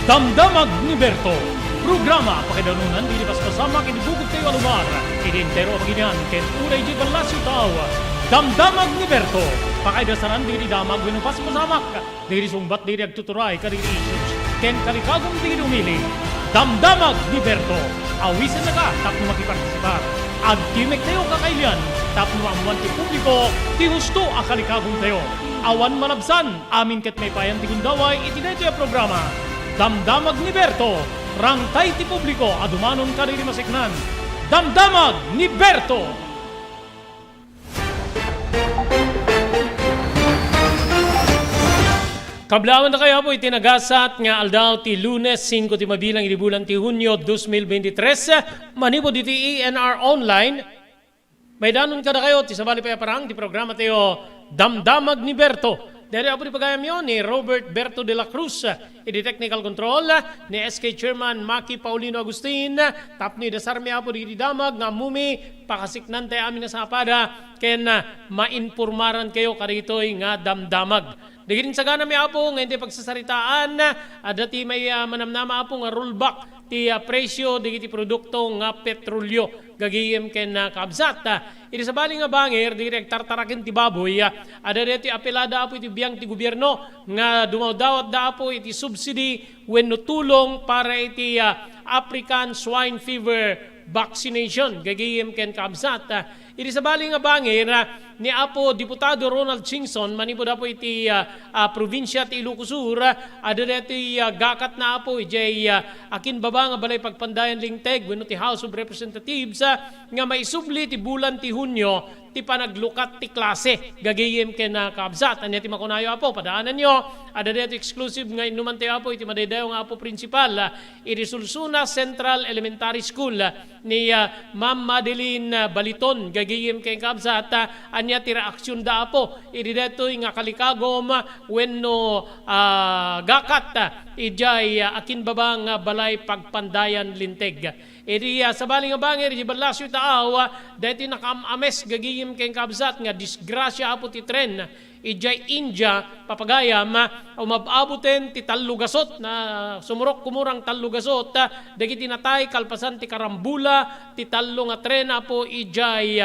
Damdamag ni Berto. Programa pakidanunan di pas pasama kinibugog tayo alumar. Identero paginian ken uray di balasyo tao. Damdamag ni Berto. Pakaidasaran diri damag winupas pasamak. Diri sumbat diri agtuturay kadiri issues. Ken kalikagong diri umili. Damdamag ni Berto. Awisan na ka tapno makipartisipar. Agtimek tayo kakailian. Tapno amuan ti publiko. Ti husto akalikagong tayo. Awan malabsan. Amin ket may payan ti gundaway itinay tayo programa. Damdamag ni Berto. Rangtay ti publiko adumanon kadiri masiknan. Damdamag ni Berto. Kablawan na kaya po itinagasat nga aldaw ti Lunes 5 ti mabilang inibulan ti Hunyo 2023 manipo diti ENR Online. May danon ka na kayo ti sabali pa parang ti programa tayo Damdamag ni Berto. Dari apo di pagayam yun ni Robert Berto de la Cruz, di technical control, ni SK Chairman Maki Paulino Agustin, tapno dasarmi apo di damag, nga mumi, pakasiknan tayo amin na sa apada, ken mainformaran kayo karito'y nga damdamag. Digin sa gana may apo, ngayon tayo pagsasaritaan, dati may manamnama apo nga rollback, ti presyo, digiti produkto nga petrolyo, gagiyem ken kabsat. Iti sabali nga bangir, direk tartarakin ti baboy, ada deti apelada apo iti biyang ti gobyerno nga dumawdawat da apo iti subsidy wenno tulong para iti African swine fever vaccination, gagiyem ken kabsat. Iti sabali nga bangir, ni Apo Diputado Ronald Chingson, manipod apo iti probinsya ti Ilocos Sur, ada deti gakat na apo ijay akin baba nga balay pagpandayan lingteg wenno ti House of Representatives nga maisubli ti bulan ti Hunyo ti panaglukat ti klase gagayem ken kabsat. Anya ti makunayo apo padaanan nyo ada deti exclusive nga inuman ti apo iti madaydayo nga apo principal iti Sulsuna Central Elementary School ni Ma'am Madeline Baliton gagayem ken kabsat. Anya ti reaksyon da apo iti detoy nga kalikagom wenno gakat ijay akin baba nga balay pagpandayan linteg. Iti sabali nga bangir iti balasyo taaw deti nakamames gagiyim ken kabsat nga disgrasya apo ti tren ijay India papagayam umababuten ti tallugasot na sumurok kumurang tallugasot dagiti natay kalpasan ti karambula ti tallo nga tren apo ijay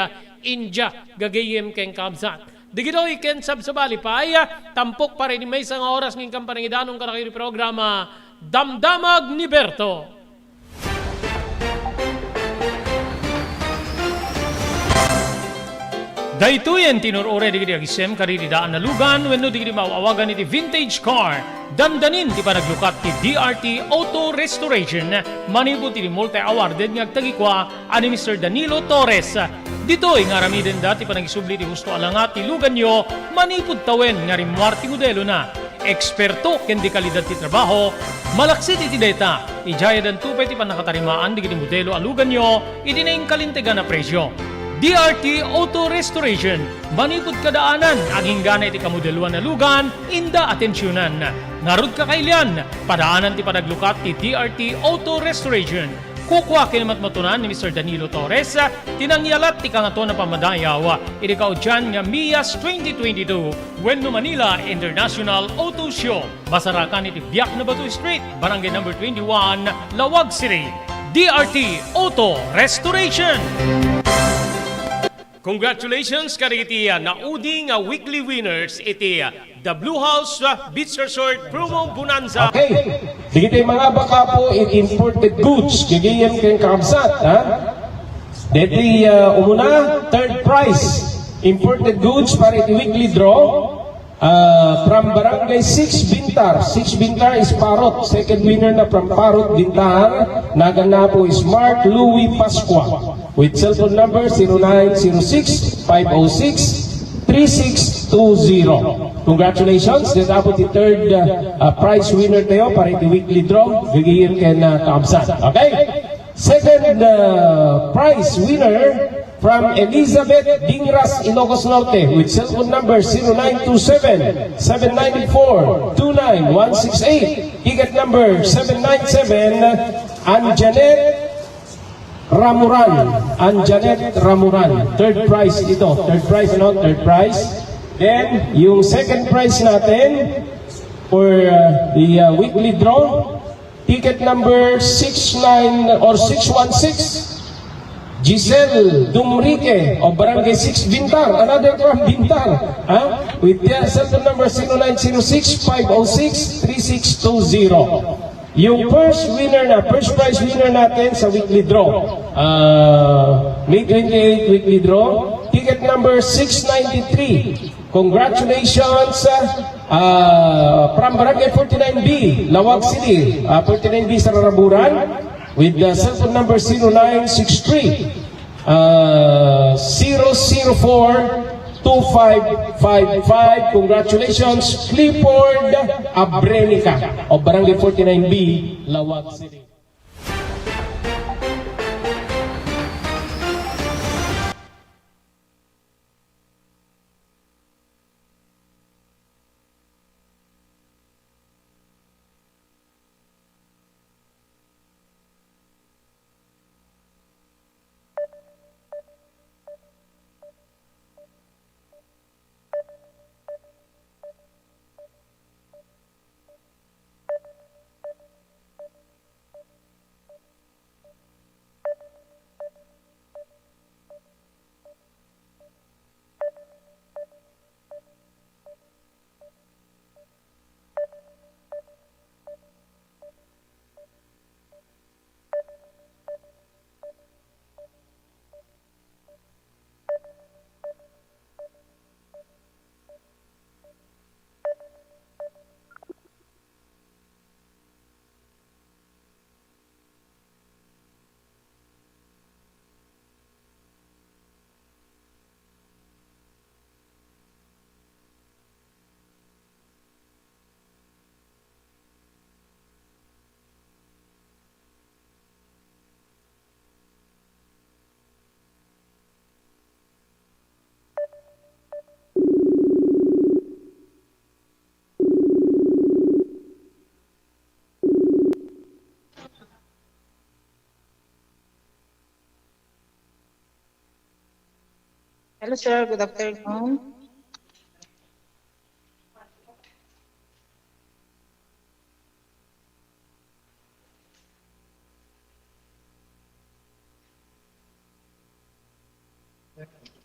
India gagayim ken kabsat. Digitoy ken sabsabali pa ay tampok pa rin may isang oras ng kampaningidanong karakiri programa Damdamag ni Berto. Daytoyen tinurure digiti agisem kariri daan na lugan wenno digiti mauawagan iti vintage car. Dandanin ti panaglukat ti DRT Auto Restoration manipod ti multi-awarded nga agtagikwa ani Mr. Danilo Torres. Ditoy nga ramiden dati panagisubli ti husto alangat ti lugan nyo manipod tawen nga rimwar ti modelo na. Eksperto ken di kalidad ti trabaho, malaksit iti data. Ijayadan tupay ti panakatarimaan digiti modelo alugan nyo iti naing kalintegan na presyo. DRT Auto Restoration, manipod kadaanan, aging gana iti kamodeluan na lugan, inda atensyonan. Narod kakailian, padaanan ti panaglukat ti DRT Auto Restoration. Kukwa kinamat matunan ni Mr. Danilo Torres, tinangyalat ti kangato na pamadayaw, iti kaudyan nga MIAS 2022, Wenno Manila International Auto Show. Basarakan iti Biak na Batu Street, Barangay number 21, Lawag City. DRT Auto Restoration. Congratulations kariti naudi nga weekly winners iti The Blue House Beach Resort Promo Bonanza. Okay, digiti mga baka po imported goods gagayem ken kabsat ha. Deti umuna third prize imported goods para iti weekly draw from Barangay 6 Bintar. 6 Bintar is Parot. Second winner na from Parot Bintar. Nagana po is Mark Louis Pasqua with cellphone number 0906-506-3620. Congratulations. This is the third prize winner tayo para iti weekly draw. Bigyan ken kabsat. Okay? Second prize winner from Elizabeth Dingras, Ilocos Norte with cellphone number 0927-794-29168. Ticket number 797, Anjanet Ramuran. Third prize ito. Third prize, no? Third prize. Then, yung second prize natin for the weekly draw Ticket number 69 or 616. Giselle Dumrique of Barangay 6 Bintar, another from Bintar, with their cellphone number 0906-506-3620. Yung first prize winner natin sa weekly draw, May 28 weekly draw, ticket number 693. Congratulations from Barangay 49B, Lawag City, 49B sa Raraburan, with the cellphone number 0963 004-2555. Congratulations, Clifford Abrenica of Barangay 49B, Lawag City. Hello, sir. Good afternoon.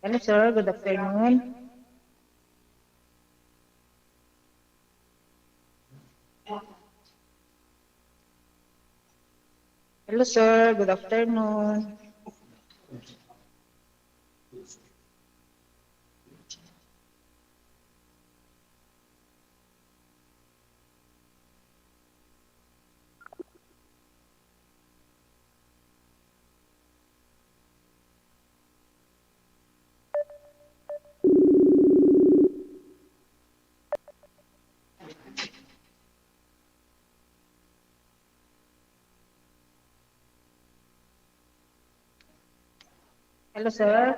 Hello, sir. Good afternoon. Hello, sir. Good afternoon. Hello, sir.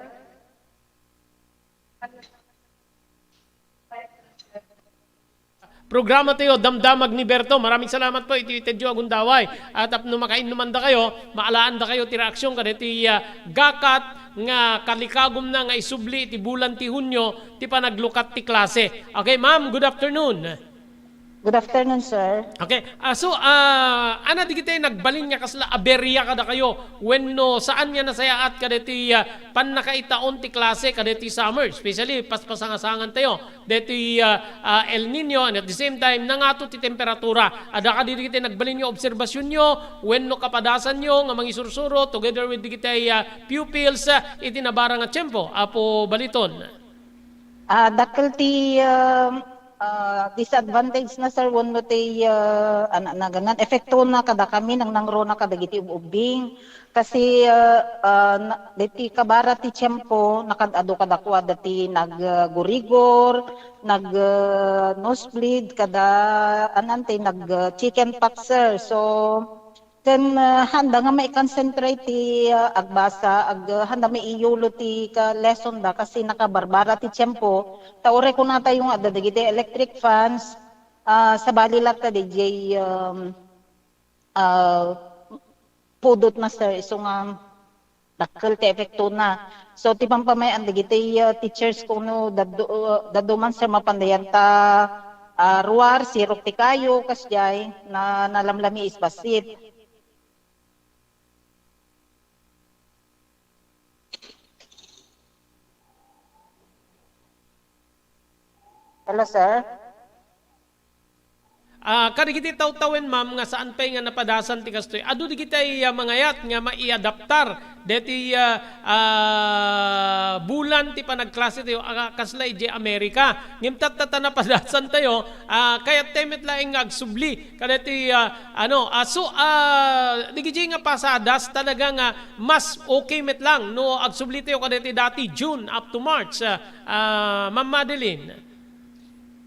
Programa tayo, Damdamag ni Berto. Maraming salamat po, ititedyo agundaway. At apno makainuman da kayo, maalaan da kayo ti reaksyon kada ti gakat nga kalikagom na nga isubli ti bulan ti Hunyo ti panaglukat ti klase. Okay, ma'am, good afternoon. Good afternoon, sir. Okay, ana di kita nagbalin nga kasla aberya kada kayo when no saan nga nasayaat kada ti panakaitaon ti klase kada ti summer, especially paspasangasangan tayo deti El Nino, and at the same time nangato ti temperatura. Ada ka di kita nagbalin nga obserbasyon nyo when no kapadasan nyo nga mangisursuro together with di kita pupils iti nabara nga tiyempo. Apo baliton. Dakil ti disadvantage na, sir, wano ti ganan epekto na kada kami nang nangro na kadagiti ubing kasi diti kabara ti tiyempo nakadado kadakwa dati naggurigor nosebleed kada anante chicken pox, sir. So then handa nga may concentrate ti agbasa handa may iyulo ti ka lesson da kasi nakabarbara ti tiyempo taore ko na tayo nga dadagiti electric fans sa balilat ta DJ pudot na, sir. So nga dakkel ti epekto na. So ti pampamayan dagiti teachers ko no daddo man, sir, mapandayan ta ruar, sirok ti kayo, kasjay, na nalamlami isbasit. Hello, sir? Kadigiti taw-tawen ma'am nga saan pay nga napadasan ti kastoy. Adu di kitay mangayat nga maiadaptar deti bulan ti panagklase tayo kaslay di Amerika. Ngimtat tata napadasan tayo kaya temet laing nga agsubli kadeti di kiti nga pasadas talaga nga mas okay met lang no agsubli tayo kadeti dati June up to March. Ma'am Madeline.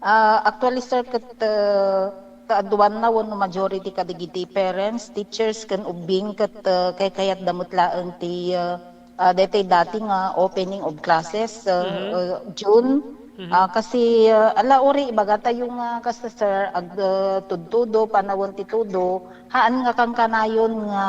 Actually, sir, kaaduan na wano majority kadigiti parents, teachers, kan ubing, kay kayat damot laang ti dati nga opening of classes, June. Kasi alauri, bagata yung kasta, sir, tudtudo, panawon ti tudo, haan nga kang kanayon nga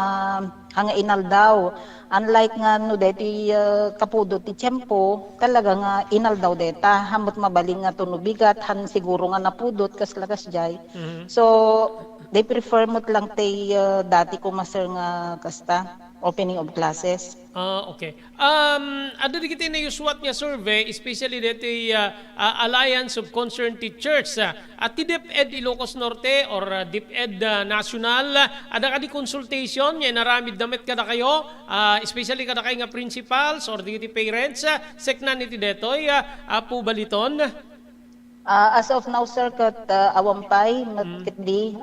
hanga inal daw. Unlike nga no deti kapudo ti tiyempo, talaga nga inal daw deta, hamot mabaling nga tunubigat, han siguro nga napudot kaslakas jay. So, they prefer mo't lang tay dati ko master nga kasta, opening of classes. Okay. Ado di kita na uswat nga survey, especially dito Alliance of Concerned Teachers. At ti DepEd Ilocos Norte or DepEd National, ada ka di consultation, nga naramid damit kada kayo, especially kada kayo nga principals or di parents, seknan iti detoy, po baliton. As of now, sir, kat awampay, matkitdi,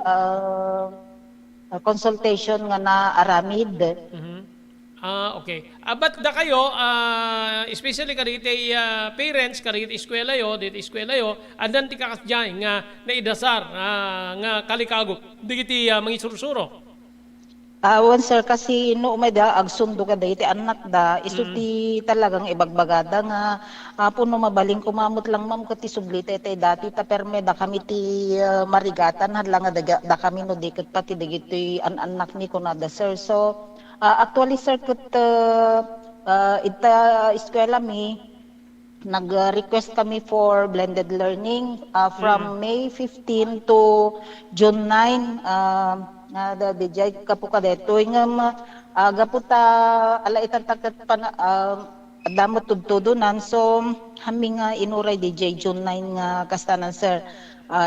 consultation nga na aramid. Okay. But da kayo, especially kaditi parents, kaditi eskwela yo, adan ti kakasjay nga naidasar, nga kalikagok, digiti mangisurusuro. Awan, sir, kasi no umeda agsundo ka dahiti anak da, iso ti talagang ibagbagada nga puno mabaling kumamot lang ma'am kati sublite tay dati ta perme da kami ti marigatan hadlang nga da kami no diket pati digiti anak ni kunada, sir. So actually, sir, ket ita eskwela mi nag-request kami for blended learning from May 15 to June 9. Nga da dijay kapo kadetoy nga gaputa ala itantaket pan damot tudtudunan, so hami nga inuray DJ June 9 nga kastanan, sir.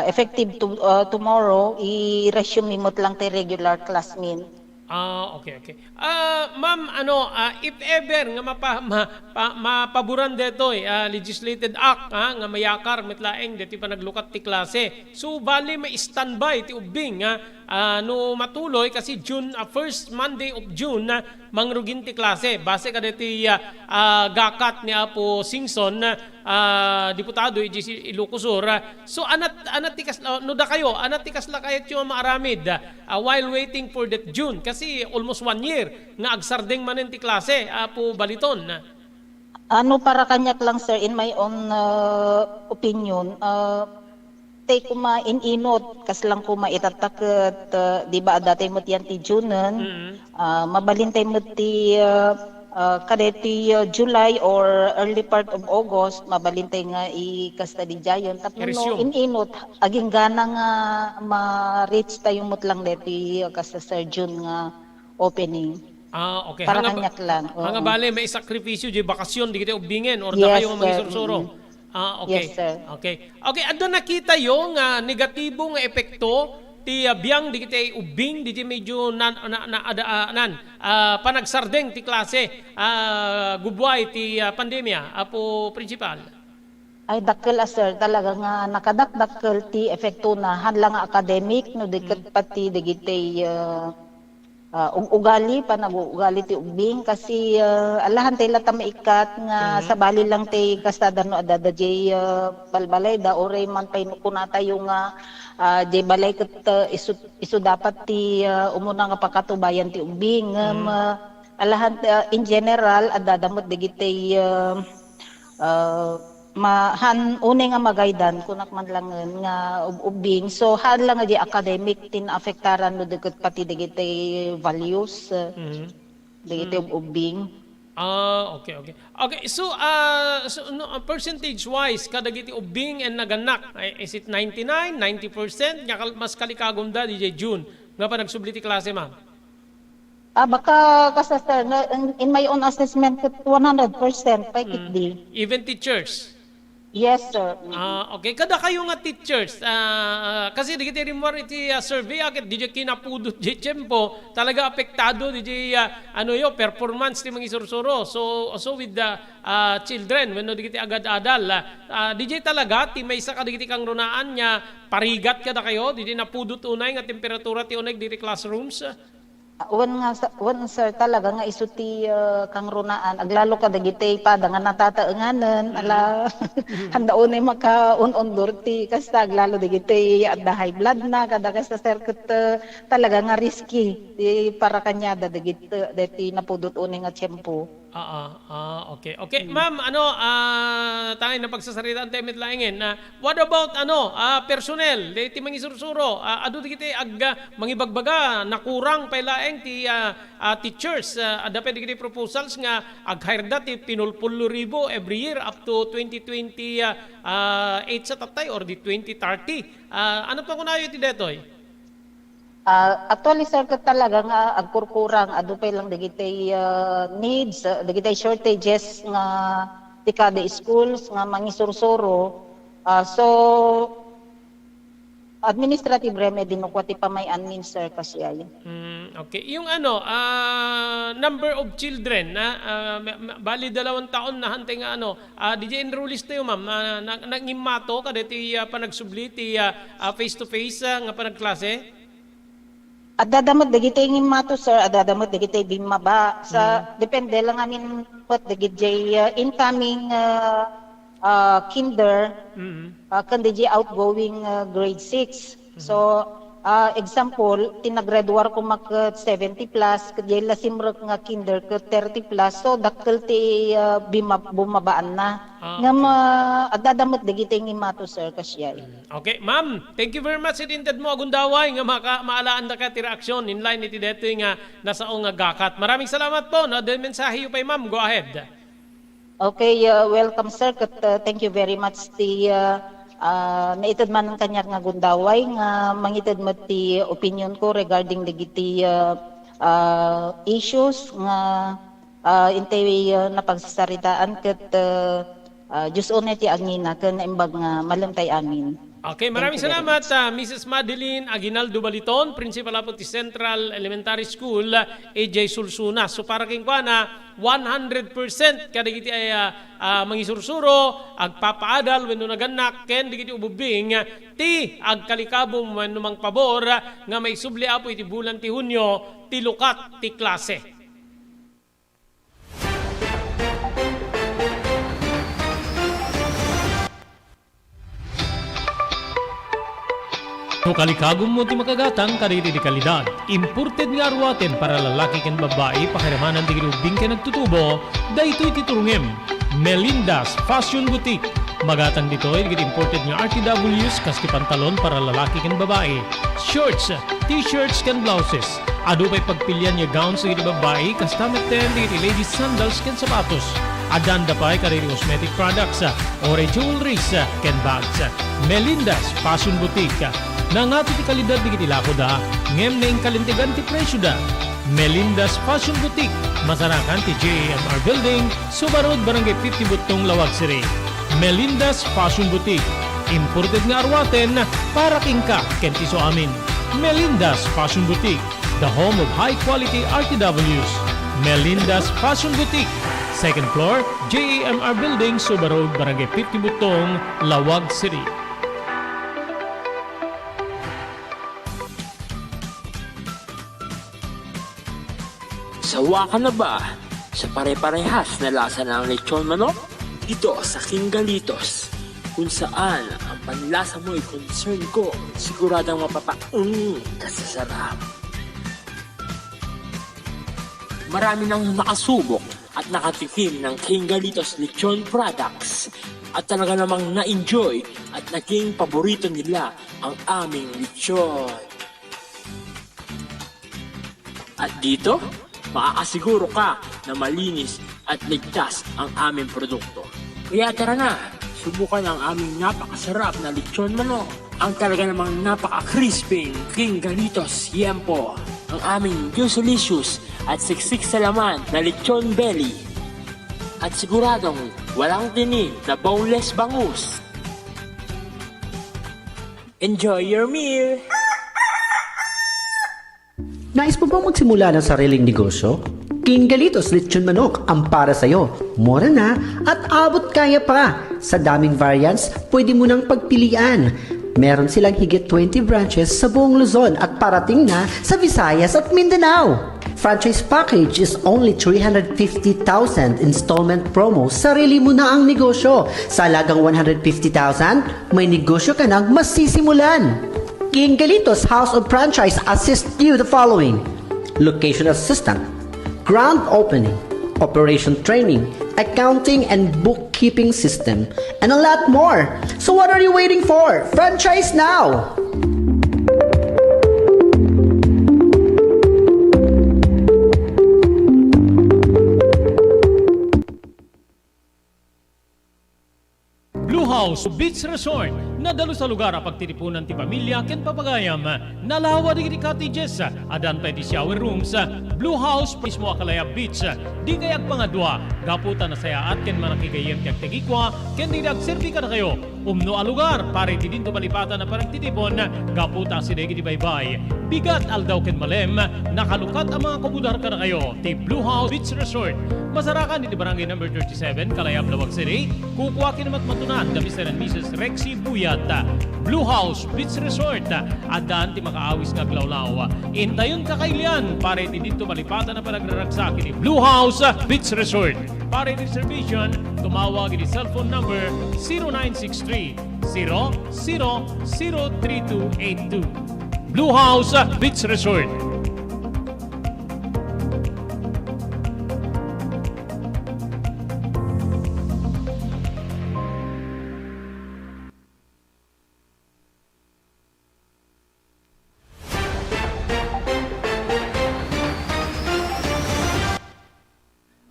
Effective tomorrow i-resume mot lang tay regular class min. Okay. Ma'am, if ever nga mapaboran detoy legislated act nga mayakar metlaeng deti panaglukat ti klase. So bali may standby ti ubing no matuloy kasi first Monday of June mangrugin ti klase base kadeti gakat ni Apo Singson diputado Ilocos Sur. So anat tikas no da kayo anat tikas la kayat yung maaramid while waiting for that June kasi almost 1 year nga agsardeng manen ti klase Apo baliton. Ano para kanyak lang, sir, in my own opinion, take ko inot kas lang ko maitatakot, di ba dati mo tiyan ti Junen, mabalintay mo ti kadeti July or early part of August, mabalintay nga ikasta di jayon. Tapos no, inot, aging gana nga ma-reach tayo mo't lang deti kasta sa June nga opening. Okay. Para kanyak lang. Hanga bale may sakripisyo di bakasyon di kita ubingen or da kayo nga mangisurusuro. Okay. Yes, sir. Okay, ando nakita yung negatibo nga epekto ti biyang di kita ubing di medyo panagsardeng ti klase gubway ti pandemya Apo principal. Ay dakkel, sir, talaga nga nakadakdakkel ti epekto na hanlang academic no diket pati digitay ugali panag-ugali ti ubing kasi alahan tay lata maikat nga sabali lang tay kastada no adada jay balbalay da oray man pay kunata yung jay balay ket isu dapat ti umuna nga pakatubayan ti ubing alahan in general adada mo digitay une nga magaydan kunak man lang nga ubing, so han lang nga di academic tin afektaran no deget pati digitay values digitay ubing. Okay, okay. Okay, so, no, percentage-wise, kadagiti ubing and naganak, is it 99, 90%? Nya mas kalikagom da, DJ June, nga pa nagsubli ti klase, ma'am? Baka kasi sir, in my own assessment, 100% paikit di. Even teachers? Yes, sir. Okay, kada kayo nga teachers, kasi di kita rimor iti survey agad, di kinapudot di tiyempo, talaga apektado di performance ti mga isursuro. So with the children, when di kita agad-adal, di talaga, ti may isa kada kiti kang runaan niya, parigat kada kayo, di napudot unay nga temperatura ti unay di classrooms. Wan sir talaga nga isuti kang runaan aglalo ka dagitay pa nga natataenganen ala handaon ay maka-on-on ti kasta aglalo dagitay at high blood na kada kasta sir ket talaga nga risky di para kanya dagit deti napudot uni nga tiyempo. Okay. Okay, ma'am, tayo na pagsasaritaan tayo mitlaingin. What about personnel? Ti mga isursuro, adu di kita mangibagbaga nakurang pailaeng ti teachers. Ada pa di kita proposals nga ag-hire ti 50,000 every year up to 2028 sa tatay or di 2030. Ano pa kunayo ti detoy? Actually sir ket talaga nga agkurkurang adu pa lang dagitay needs dagitay shortages nga ti kada schools nga mangisursuro so administrative remedy no kwati pamayan nin sir kasi ay. Okay, yung number of children na bali 2 taon na hantay nga DJ enrollees tayo ma'am nangimato kada ti panagsubli ti face to face nga panagklase. Adadamot dagitay ngin mato sir, adadamot dagitay bimaba sa depende lang amin pot dagitay incoming kinder kan DJ outgoing grade 6. So example tinagrade war ko mak 70 plus kay lasimrek nga kinder ke 30 plus so dakkel ti bumabaan na. Ngam adadamot dagitay ngin mato sir kasya. Okay, ma'am, thank you very much itintad mo agundaway nga maalaan da ka ti reaksyon in line iti deto nga nasao nga gakat. Maraming salamat po. No, the mensahe pa ma'am, go ahead. Okay, welcome sir. Thank you very much ti naitad man ang kanyang nga gundaway nga mangitad mo ti opinion ko regarding dagiti issues nga intay napagsasaritaan ket Diyos unay ti agngina ken imbag nga malantay amin. Okay, maraming salamat Mrs. Madeline Aguinaldo Baliton, Principal po ti Central Elementary School, AJ Sulsuna. So para king kuana 100% kada giti ay mangisursuro, agpapaadal wenno naganak ken digiti ububing ti agkalikabom wenno mangpabor nga may subli apo iti bulan ti Hunyo ti lukat ti klase. No kalikagom mo ti makagatang kariri di kalidad. Imported nga arwaten para lalaki ken babae pakiramanan ti grubing ken nagtutubo, daytoy ti turungem. Melinda's Fashion Boutique. Magatang ditoy digit imported nga RTWs kas ti pantalon para lalaki ken babae. Shorts, t-shirts ken blouses. Adu pay pagpilian nga gowns digit babae kas tameten digit ladies sandals ken sapatos. Adanda pay kariri cosmetic products, ore jewelries ken bags. Melinda's Fashion Boutique. Nangato ti kalidad di kiti lako da, ngem na kalintigan ti presyo da. Melinda's Fashion Boutique, masarakan ti JMR Building, Subarod, Barangay 50 Butong, Lawag City. Melinda's Fashion Boutique, imported nga arwaten para kingka kenti so amin. Melinda's Fashion Boutique, the home of high-quality RTWs. Melinda's Fashion Boutique, second floor, JMR Building, Subarod, Barangay 50 Butong, Lawag City. Sawa ka na ba sa pare-parehas na lasa ng lechon manok? Dito sa King Galitos, kung saan ang panlasa mo ay concern ko, siguradang kasasarap. Marami nang nakasubok at nakatikim ng King Galitos lechon products at talaga namang na-enjoy at naging paborito nila ang aming lechon. At dito, makakasiguro ka na malinis at ligtas ang aming produkto. Kaya tara na, subukan ang aming napakasarap na lechon manok. Ang talaga namang napaka-crisping King Galitos Yempo. Ang aming Juicelicious at siksik sa laman na lechon belly. At siguradong walang tinig na boneless bangus. Enjoy your meal! Nais mo bang magsimula ng sariling negosyo? King Galitos Lechon Manok ang para sa'yo. Mura na at abot kaya pa. Sa daming variants, pwede mo nang pagpilian. Meron silang higit 20 branches sa buong Luzon at parating na sa Visayas at Mindanao. Franchise package is only 350,000 installment promo. Sarili mo na ang negosyo. Sa halagang 150,000, may negosyo ka nang masisimulan. King Galitos House of Franchise assist you the following: location assistant, grand opening, operation training, accounting and bookkeeping system, and a lot more. So what are you waiting for? Franchise now! Blue House Beach Resort, nadalo sa lugar ang pagtitipunan ti pamilya ken papagayam. Nalawa di cottages, adan pa di shower rooms. Blue House mismo akalaya beach. Di kayag pangadwa, gaputan na saya at ken manakigayem kag tegikwa, ken di nagserbi ka na kayo. Umno a lugar, pare ti dinto malipatan na parang titipon, gaputa si degi di baybay. Bigat aldaw ken malem, nakalukat ang mga komudar ka na kayo. Ti Blue House Beach Resort. Masarakan di barangay number 37, Kalayab, Lawag City. Kukuha kinamat matunan da Mr. and Mrs. Rexy Buyat. Blue House Beach Resort. Adan ti makaawis nga glawlaw. Intayon ka kailian, pare ti dito malipatan na panagraragsak ni Blue House Beach Resort. Pare reservation, tumawag ni cellphone number 0963 000232. Blue House Beach Resort.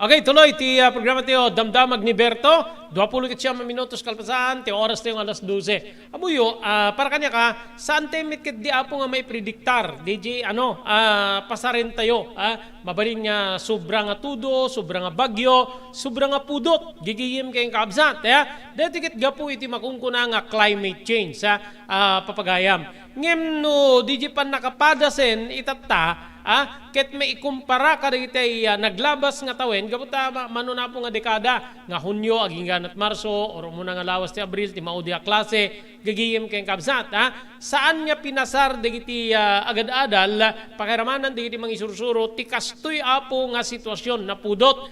Okay, tuloy ti programa tiyo Damdamag ni Berto. 20 minutos kalpasan, ti oras tayo alas 12. Abuyo, para kanya ka, saan tayo mitkit di apo nga may prediktar? DJ, pasarin tayo. Mabaling nga sobrang nga tudo, sobrang nga bagyo, sobrang nga pudot. Gigiyim kayong kaabsat. Detikit gapu iti makungkuna nga climate change. Papagayam. Ngem no, DJ pan nakapadasen itata, ket may ikumpara ka dagiti naglabas nga tawen gabuta manuna po nga dekada nga Hunyo aging ganat Marso or muna nga lawas ti Abril ti maudi a klase gagiyem kayong kabsat. Saan nga pinasar dagiti agad-adal pakiramanan dagiti mga isursuro ti kastoy apo nga sitwasyon na pudot.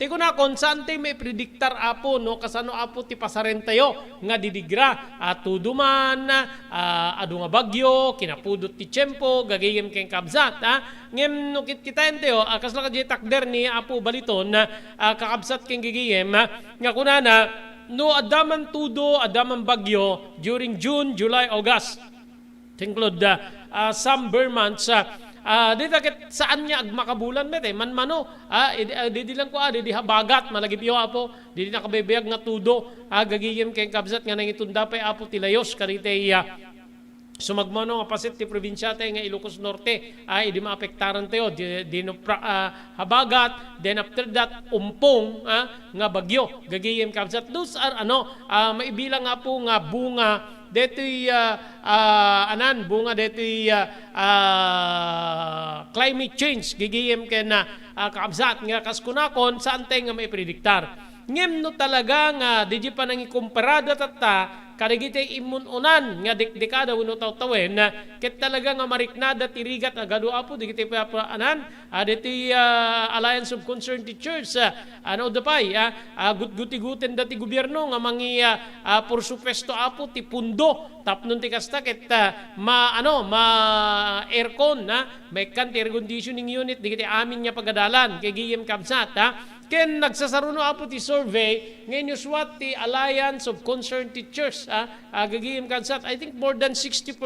Ti kuna kon saan tayo may prediktar apo no kasano apo ti pasaren tayo nga didigra tuduman adu nga bagyo kinapudot ti tiyempo gagiyem kayong kabsat. Ngem no kitayen tayo kasla ka takder ni apo baliton kakabsat kayong gagiyem nga kunana no adaman tudo, adaman bagyo during June, July, August. Include summer months. Dito saan niya agmakabulan met manmano. Didi lang ko didi habagat malagi piyo apo. Didi nakabebeyag nga tudo. Gagiyem kay kabsat nga nangitunda pa apo tilayos karite sumagmano nga pasit ti probinsya tayo nga Ilocos Norte ay di maapektaran tayo habagat then after that umpong nga bagyo gagiyem kabsat those are maibilang nga po nga bunga detoy bunga detoy climate change gigiyem ken na kabsat nga kaskunakon saan tayo nga may prediktar ngem no talaga nga di pa nang ikumparada tata karigitay imununan nga dekada uno taw-tawen ket talaga nga mariknada tirigat agado apo digitay paanan diti Alliance of Concerned Teachers dapay gutguten dati gobyerno nga mangi porsupuesto apo ti pundo tapnon ti kasta ket ma aircon may kan air conditioning unit digitay amin nya pagadalan kay giyem kabsat ken nagsasaruno apo ti survey ngayon uswat ti Alliance of Concerned Teachers gagiyem kansat I think more than 60%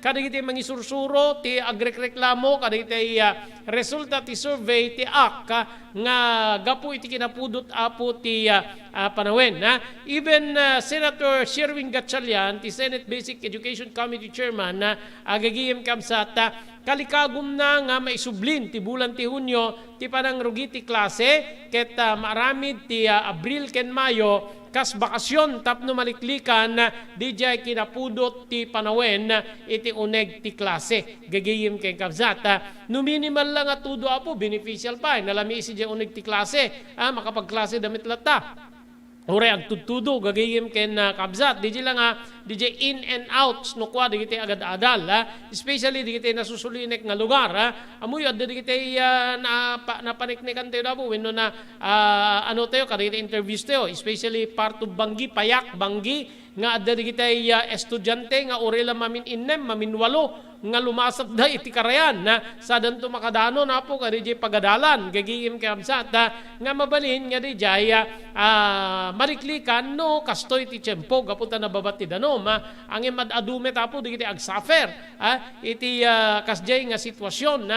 kadagiti mangisursuro ti agrekreklamo, kadagiti resulta ti survey ti AK nga gapu iti kinapudot apo ti panawen. Even Senator Sherwin Gatchalian, ti Senate Basic Education Committee Chairman, agagiyem kamsat, kalikagum na nga maisublin ti bulan ti Hunyo ti panangrugi ti klase ket maaramid ti Abril ken Mayo kas bakasyon tapno maliklikan di jay kinapudot ti panawen iti uneg ti klase gagayim ken kabsat. No minimal lang at tudo apo beneficial pa nalami isi jay uneg ti klase makapagklase damit lata. Ore agtutudo gagayim ken kabsat di lang di in and out no kwa di kiti agad-adal especially di kiti nasusulinek nga lugar amuy ad di kiti napaniknikan tayo dapo wenno na ano tayo kaditi interviews tayo especially part of Banggi Payak Banggi nga ad di kiti estudyante nga orela mamin innem mamin walo nga lumasat da iti karayan sa danto makadano na po kaditi pagadalan gagayim kabsat nga mabalin nga di jay mariklikan no kastoy ti tiyempo gapunta na babati danom ang imadadume tapo di kiti agsafer iti kasjay nga sitwasyon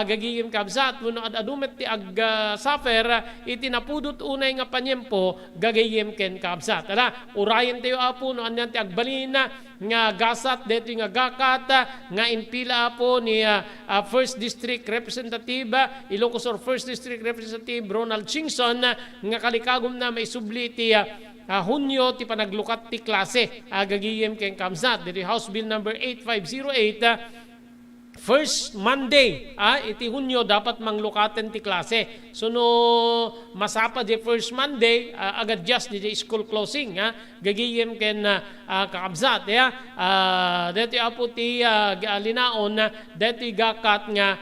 gagiyim kabsat no adadumet ti agsafer iti napudot unay nga panyempo gagiyim ken kabsat urayen tayo apo no anyan ti agbalin nga gasat deti nga gakat nga inpila apo ni First District Representative Ilocos Sur First District Representative Ronald Chingson nga kalikagom na may subli ti Hunyo ti panaglukat ti klase gagiyem ken kamsat diti House Bill number 8508 first Monday iti Hunyo dapat manglukaten ti klase. So no masapa di first Monday agad just di school closing gagiyem ken kakabsat deti apo ti linaon deti gakat nga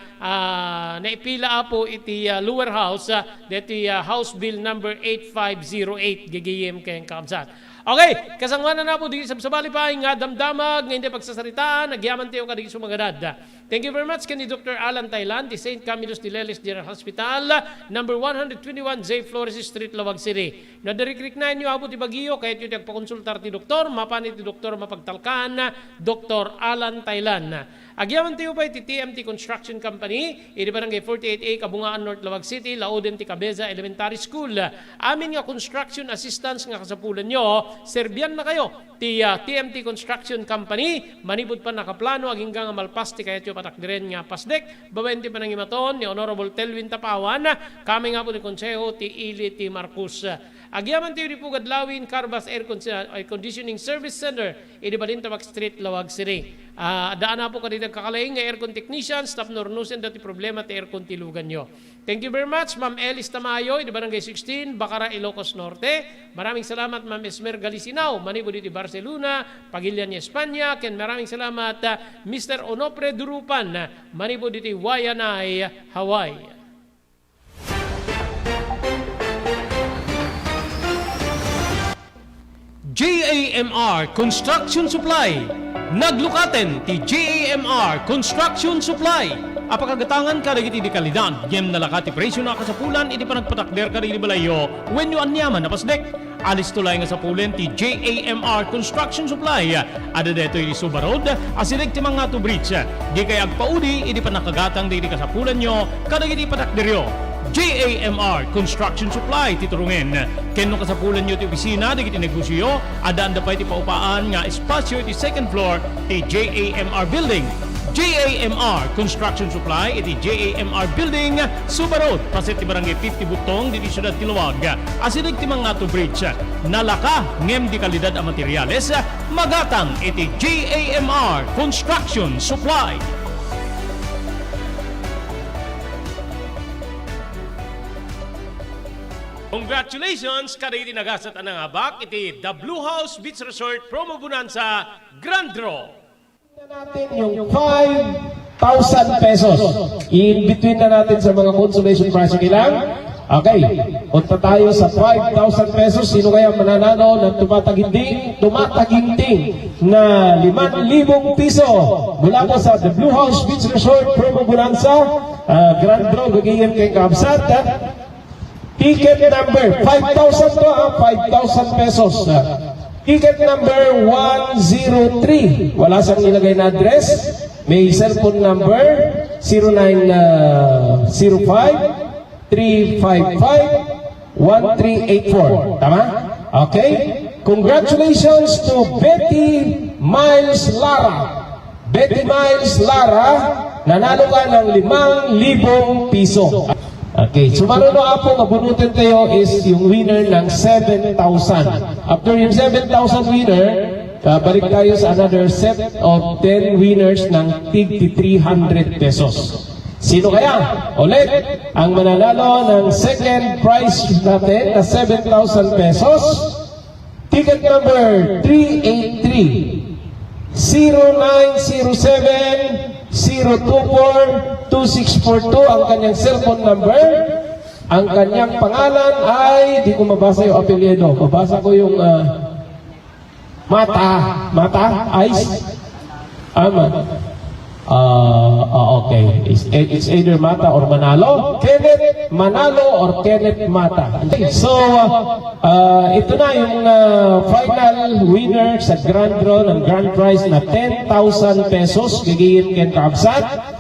naipila apo iti lower house deti House Bill number 8508 gagiyem ken kakabsat. Okay, kasangwanan na po di sabali pa nga damdamag nga hindi pagsasaritaan nagyaman tayo kadigi sumagadad. Thank you very much kani Dr. Alan Taylan, di St. Camillus de Leles General Hospital, number 121 J. Flores Street, Lawag City. Nadarikrik na inyo abot ti Baguio, kahit yung nagpakonsultar ti doktor, mapanit ti doktor mapagtalkan, Dr. Alan Taylan. Agyaman tayo pa iti TMT Construction Company, iti barangay 48A, Kabungaan North, Lawag City, Lauden ti Cabeza Elementary School. Amin nga construction assistance nga kasapulan nyo, serbian na kayo ti TMT Construction Company, manibod pa nakaplano aging nga malpas ti kayat yung patakdiren nga pasdek, babayin ti panangimaton ni Honorable Telvin Tapawan, kami nga po ni Konseho ti Ili ti Marcos. Agyaman tayo di Pugad Lawin, Carbas Air Conditioning Service Center, iti Balintawak Street, Lawag City. Daan na po kanitang kakalaing nga aircon technicians, stop nornusen dati problema ti aircon tilugan nyo. Thank you very much, Ma'am Elis Tamayo, iti Barangay 16, Bacara, Ilocos Norte. Maraming salamat, Ma'am Esmer Galisinao, manibo diti Barcelona, Pagilian, Espanya. Ken maraming salamat, Mr. Onopre Durupan, manibo diti Wayanay, Hawaii. JAMR Construction Supply. Naglukaten ti JAMR Construction Supply. Apakagatangan ka dagiti di kalidad. Yem nalakati presyo na kasapulan iti panagpatakder ka di balayo. When you anyaman na pasdek. Alis tulay nga sa pulen ti JAMR Construction Supply. Ada deto iti Subarod. Asirig ti mga to bridge. Di kay agpaudi iti panakagatang di kasapulan nyo. Kadagiti patakderyo. JAMR Construction Supply titurungen. Kenno kasapulan nyo ti opisina digiti negosyo, adaan da pa iti paupaan nga espasyo iti second floor ti JAMR Building. JAMR Construction Supply iti JAMR Building, Subarod, paset ti barangay 50 Butong diti Siyudad Tiluwag. Asidig ti mga to bridge. Nalaka ngem di kalidad a materyales, magatang iti JAMR Construction Supply. Congratulations kada iti nagasat anang abak iti The Blue House Beach Resort Promo Bonanza Grand Draw. Natin yung 5,000 pesos. In between na natin sa mga consolation prize ilang. Okay, punta tayo sa 5,000 pesos. Sino kaya mananalo ng tumataginting na 5,000 piso mula po sa The Blue House Beach Resort Promo Bonanza Grand Draw gagawin kay Kabsat. Ticket number 5,000 to 5,000 pesos. Ticket number 103. Wala siyang nilagay na address. May cellphone number 0905-355-1384. Tama? Okay? Congratulations to Betty Miles Lara. Betty Miles Lara, nanalo ka ng 5,000 piso. Okay, so maroon na po, mabunutin tayo is yung winner ng 7,000. After yung 7,000 winner, balik tayo sa another set of 10 winners ng tig 300 pesos. Sino kaya? Ulit, ang mananalo ng second prize natin na 7,000 pesos. Ticket number 383 0907-024-2642 ang kanyang cellphone number. Ang kanyang pangalan ay, di ko mabasa yung apelyido. Mabasa ko yung Mata, Ice. Okay. It's either Mata or Manalo. Kenneth Manalo or Kenneth Mata. So, ito na yung final winner sa grand draw ng grand prize na 10,000 pesos. Gigiyin ken Kabsat.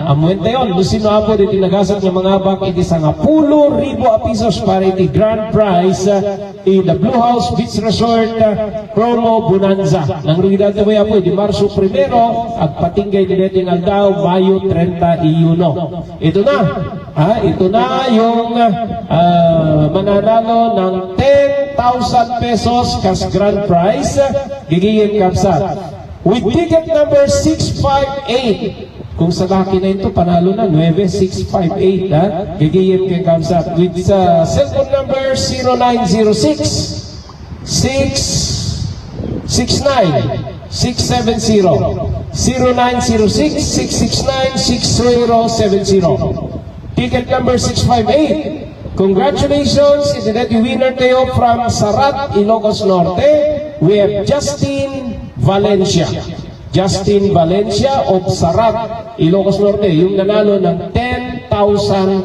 Amuente yon, lusino apo di tinagasat ng mga bak iti sa 10,000 pesos para iti grand prize in the Blue House Beach Resort promo bonanza. Nang rugidad na ba po, di Marso 1 agpatinggay din natin ang daw Mayo 31. Ito na yung mananalo ng 10,000 pesos kas grand prize gigiyin Kabsat. With ticket number 658. Kung sa laki na ito, panalo na, 9658, ha? Gigiyip kay Kamsat. With cellphone number 0906-669-670. 0906-669-6070. Ticket number 658. Congratulations, ito na yung winner tayo from Sarat, Ilocos Norte. We have Justin Valencia. Justin Valencia of Sarat, Ilocos Norte, yung nanalo ng 10,000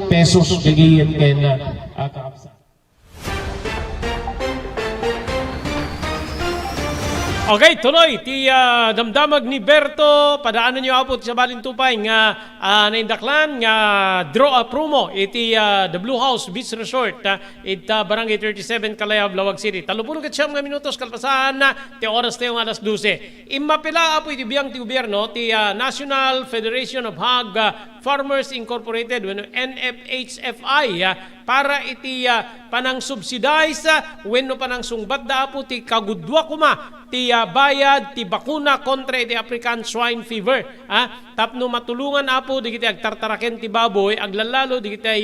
pesos kagiyan kay na Kaapsa. Okay, tuloy. Ti damdamag ni Berto, padaanan niyo apot sa Balintupay nga naindaklan nga draw a promo iti the Blue House Beach Resort it Barangay 37 Calayab, Lawag City. 30 nga minutos kalpasan ti oras tayo nga alas 12. Imapila apo iti biyang ti gobyerno ti National Federation of Hog Farmers Incorporated wenno NFHFI para iti panang subsidize wenno panang sungbat da apo ti kagudwa kuma ti bayad ti bakuna kontra iti African Swine Fever. Tapno matulungan apo di kita agtartaraken ti baboy aglalalo di kita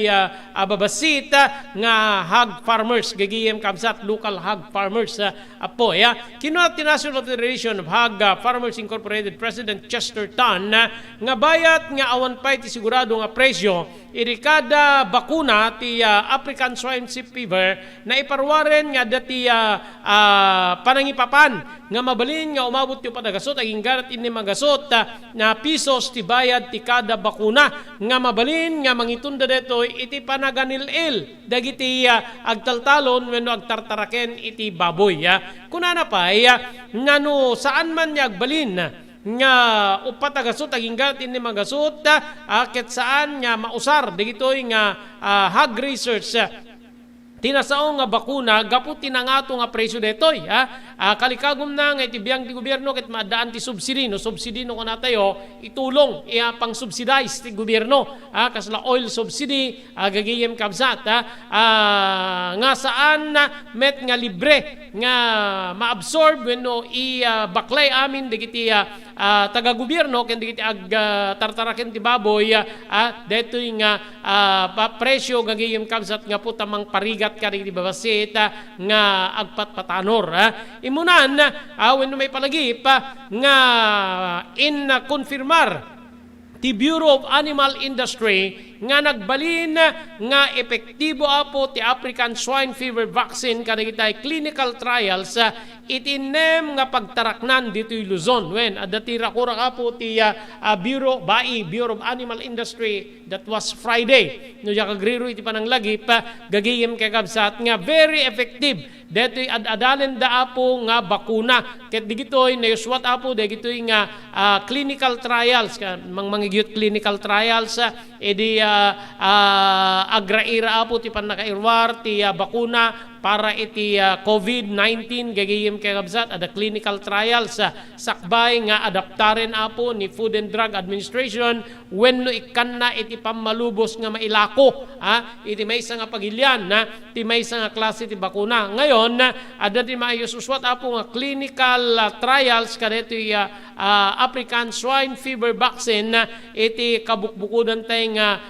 babasit nga hog farmers gagiyem Kamsat local hog farmers apo kinuha ti National Federation of Hog Farmers Incorporated President Chester Tan nga bayad nga awan pay ti sigurado nga presyo iti kada bakuna ti African Swine Fever na iparwaren nga dati panangipapan nga mabalin nga umabot yung padagasot aging garat ini magasot na pisos ti bayad ti kada bakuna nga mabalin nga mangitunda deto iti panaganil-il dagiti agtaltalon wenno agtartaraken iti baboy kunana pay nga no saan man niya agbalin nga upatagasot aging garat ini magasot ket saan nga mausar dagitoy nga hog research tinasaong nga bakuna gapu tinangato nga presyo detoy kalikagom na nga itibiyang ti gobyerno ket maadaan ti subsidy no ko na tayo itulong pang subsidize ti gobyerno kasla oil subsidy gagiyem Kabsat nga saan met nga libre nga maabsorb wenno baklay amin digiti taga gobyerno ken digiti tartaraken ti baboy detoy nga presyo gagiyem Kabsat nga po tamang parigat kari di babasit nga agpatpatanor imunan wenno may palagip nga in konfirmar ti Bureau of Animal Industry nga nagbalin nga epektibo apo ti African Swine Fever Vaccine kada kitay clinical trials itinem nga pagtaraknan dito'y Luzon. When adatira ko ra po ti Bureau of Animal Industry, that was Friday. No ya kagriro iti pananglagip gagiyem kay kabsat nga very effective. Deto'y adalen da apo nga bakuna. Ket digitoy nayuswat apo digitoy nga clinical trials mangigyut clinical trials edi agraira apo ti panakairwar ti bakuna para iti COVID-19 gagayem kay kabsat ada clinical trials sakbay nga adaptaren apo ni Food and Drug Administration wenno ikan na iti pammalubos nga mailako iti maysa nga pagilyan ti maysa nga klase ti bakuna. Ngayon ada ti maayususwat apo nga clinical trials kadetoy African swine fever vaccine iti kabukbukudan tay nga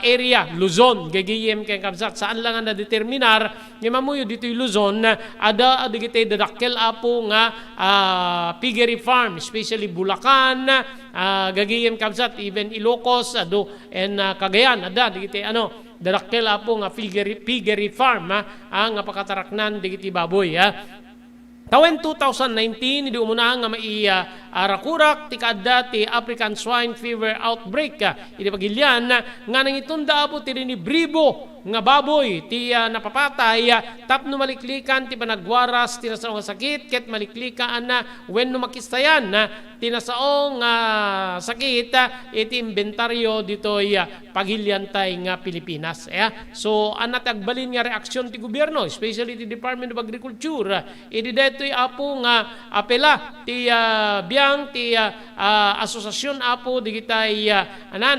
area Luzon gagayem kay kabsat saan lang na determinar ni mamuyo dito'y Luzon ada digitay dadakkel apo nga piggery farm especially Bulacan gagayem kabsat even Ilocos and Cagayan ada digitay dadakkel apo nga piggery farm ang pakataraknan digiti baboy Tawen 2019 idi umunahan nga arakurak ti kadda ti African swine fever outbreak idi pagilyan nga nangitunda apo ti bribo nga baboy ti napapatay tapno maliklikan ti panagwaras ti nasaong sakit ket maliklikan wenno makistayan ti nasaong sakit iti inventaryo ditoy pagilyan tay nga Pilipinas. So anat agbalin nga reaksyon ti gobyerno especially ti Department of Agriculture idi detoy apo nga apela ti biang ti asosasyon apo digitay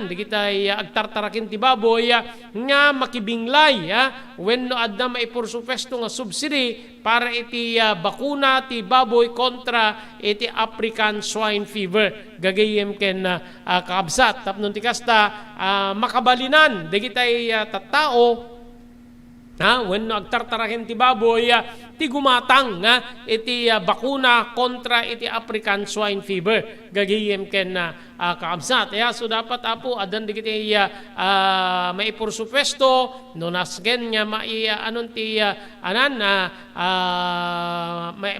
digitay agtartarakin ti baboy nga makibinglay wenno adda maipursupesto nga subsidy para iti bakuna ti baboy kontra iti African swine fever gagayem ken kaabsat tapnon ti kasta makabalinan digitay tattao wenno agtartaraken ti baboy ti gumatang iti bakuna kontra iti African swine fever gagayem ken kaabsat. So dapat apo adan digiti maipursupesto no nasken nga anon ti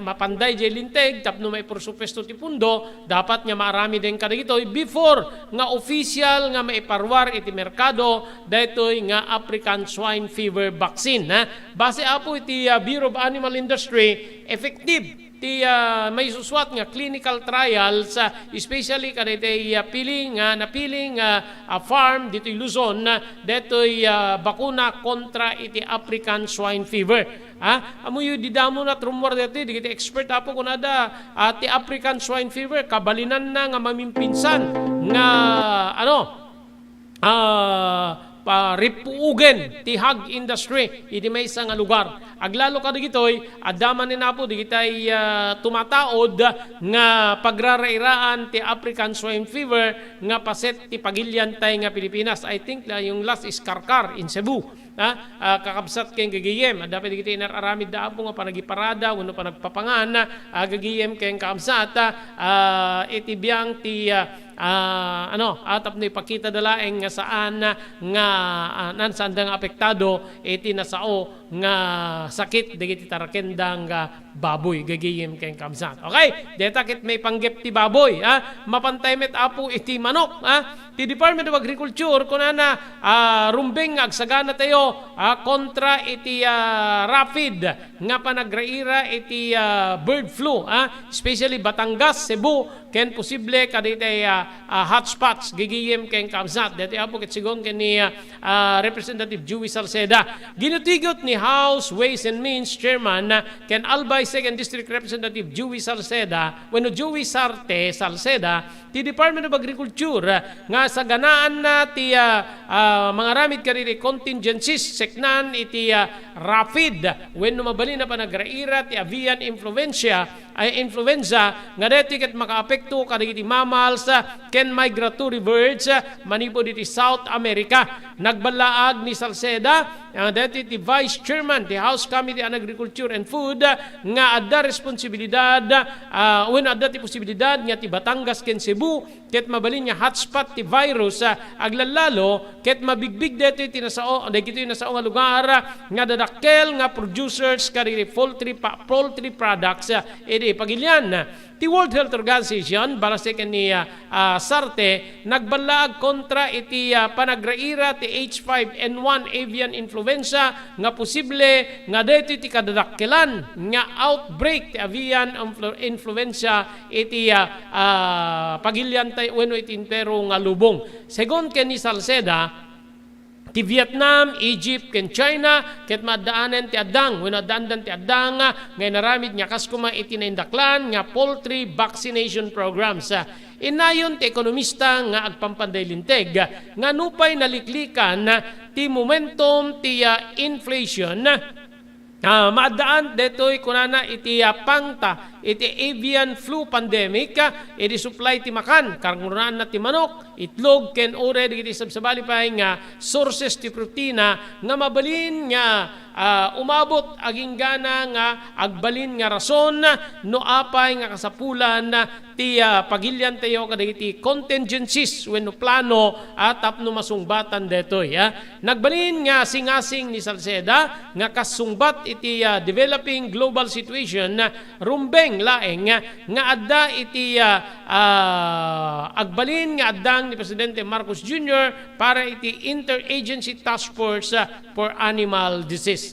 mapanday jay linteg tapno maipursupesto ti pundo dapat nga marami den kadagitoy before nga official nga maiparwar iti merkado daytoy nga African swine fever vaccine. Base apo iti Bureau of Animal Industry effective ti may suswat nga clinical trials especially kadaytoy napiling farm dito'y Luzon deto'y bakuna kontra iti African swine fever. Amuyo didamo na trumor dito digiti expert apo kunada ti African swine fever kabalinan na nga mamimpinsan nga ripuugen ti hog industry iti maysa nga lugar. Aglalo ka digitoy addaman ni napo digitay tumataod nga pagrarairaan ti African swine fever nga paset ti pagilyan tay nga Pilipinas. I think yung last is Karkar in Cebu. Kakabsat keng gagiyem dapat digiti inararamid da apo nga panagiparada wenno panagpapangan gagiyem keng kakabsat iti biang ti atap na ipakita dalaeng nga saan nga saan nga apektado iti nasao nga sakit digiti tarakendang baboy gagiyem keng kabsat. Okay, deta kit may panggep ti baboy mapantay met apo iti manok ti Department of Agriculture kunana rumbeng agsagana tayo kontra iti rapid nga panagraira iti bird flu especially Batangas, Cebu ken posible kaditay hotspots gigiyem ken kabsat dati apo ket sigon ken ni Representative Joey Salceda ginutigot ni House Ways and Means Chairman ken Albay 2nd District Representative Joey Salceda wenno Joey Salceda ti Department of Agriculture nga sa ganaan na ti mga ramid kariri contingencies seknan iti rapid wenno mabali na panagraira ti avian influenza nga deti ket makaapekto kadagiti mammals ken migratory birds manipo diti South America. Nagbalaag ni Salceda ang Deputy Vice Chairman ti House Committee on Agriculture and Food nga adda responsibilidad when adda ti posibilidad nga ti Batangas ken Cebu ket mabalin nga hotspot ti virus aglalalo ket mabigbig dito ti nasao dagito nasao nga lugar nga dadakkel nga producers kadiri poultry products edi pagilyan ti World Health Organization balasek ni Sarte nagbalag kontra iti panagraira ti H5N1 avian influenza nga posible nga dito ti kadadakkelan nga outbreak ti avian influenza iti pagilyan tay wenno iti entero nga lubong. Segon ken ni Salceda ti Vietnam, Egypt, ken China, ket maddaanen ti addang, wenno addan ti addang nga naramid nya kaskuma iti naindaklan nga poultry vaccination programs. Inayon ti ekonomista nga agpampanday linteg nga nupay naliklikan ti momentum ti inflation maadaan detoy kunana iti pangta iti avian flu pandemic iti supply ti makan karunaan na ti manok itlog ken ore iti sabsabali pa nga sources ti protina nga mabalin nga umabot aging gana nga agbalin nga rason no apay nga kasapulan ti pagilyan tayo kadagiti contingencies wenno plano tapno masungbatan detoy nagbalin nga singasing ni Salceda nga kasungbat iti developing global situation rumbeng laeng nga adda iti agbalin nga addang ni Presidente Marcos Jr. para iti Interagency Task Force for Animal Disease.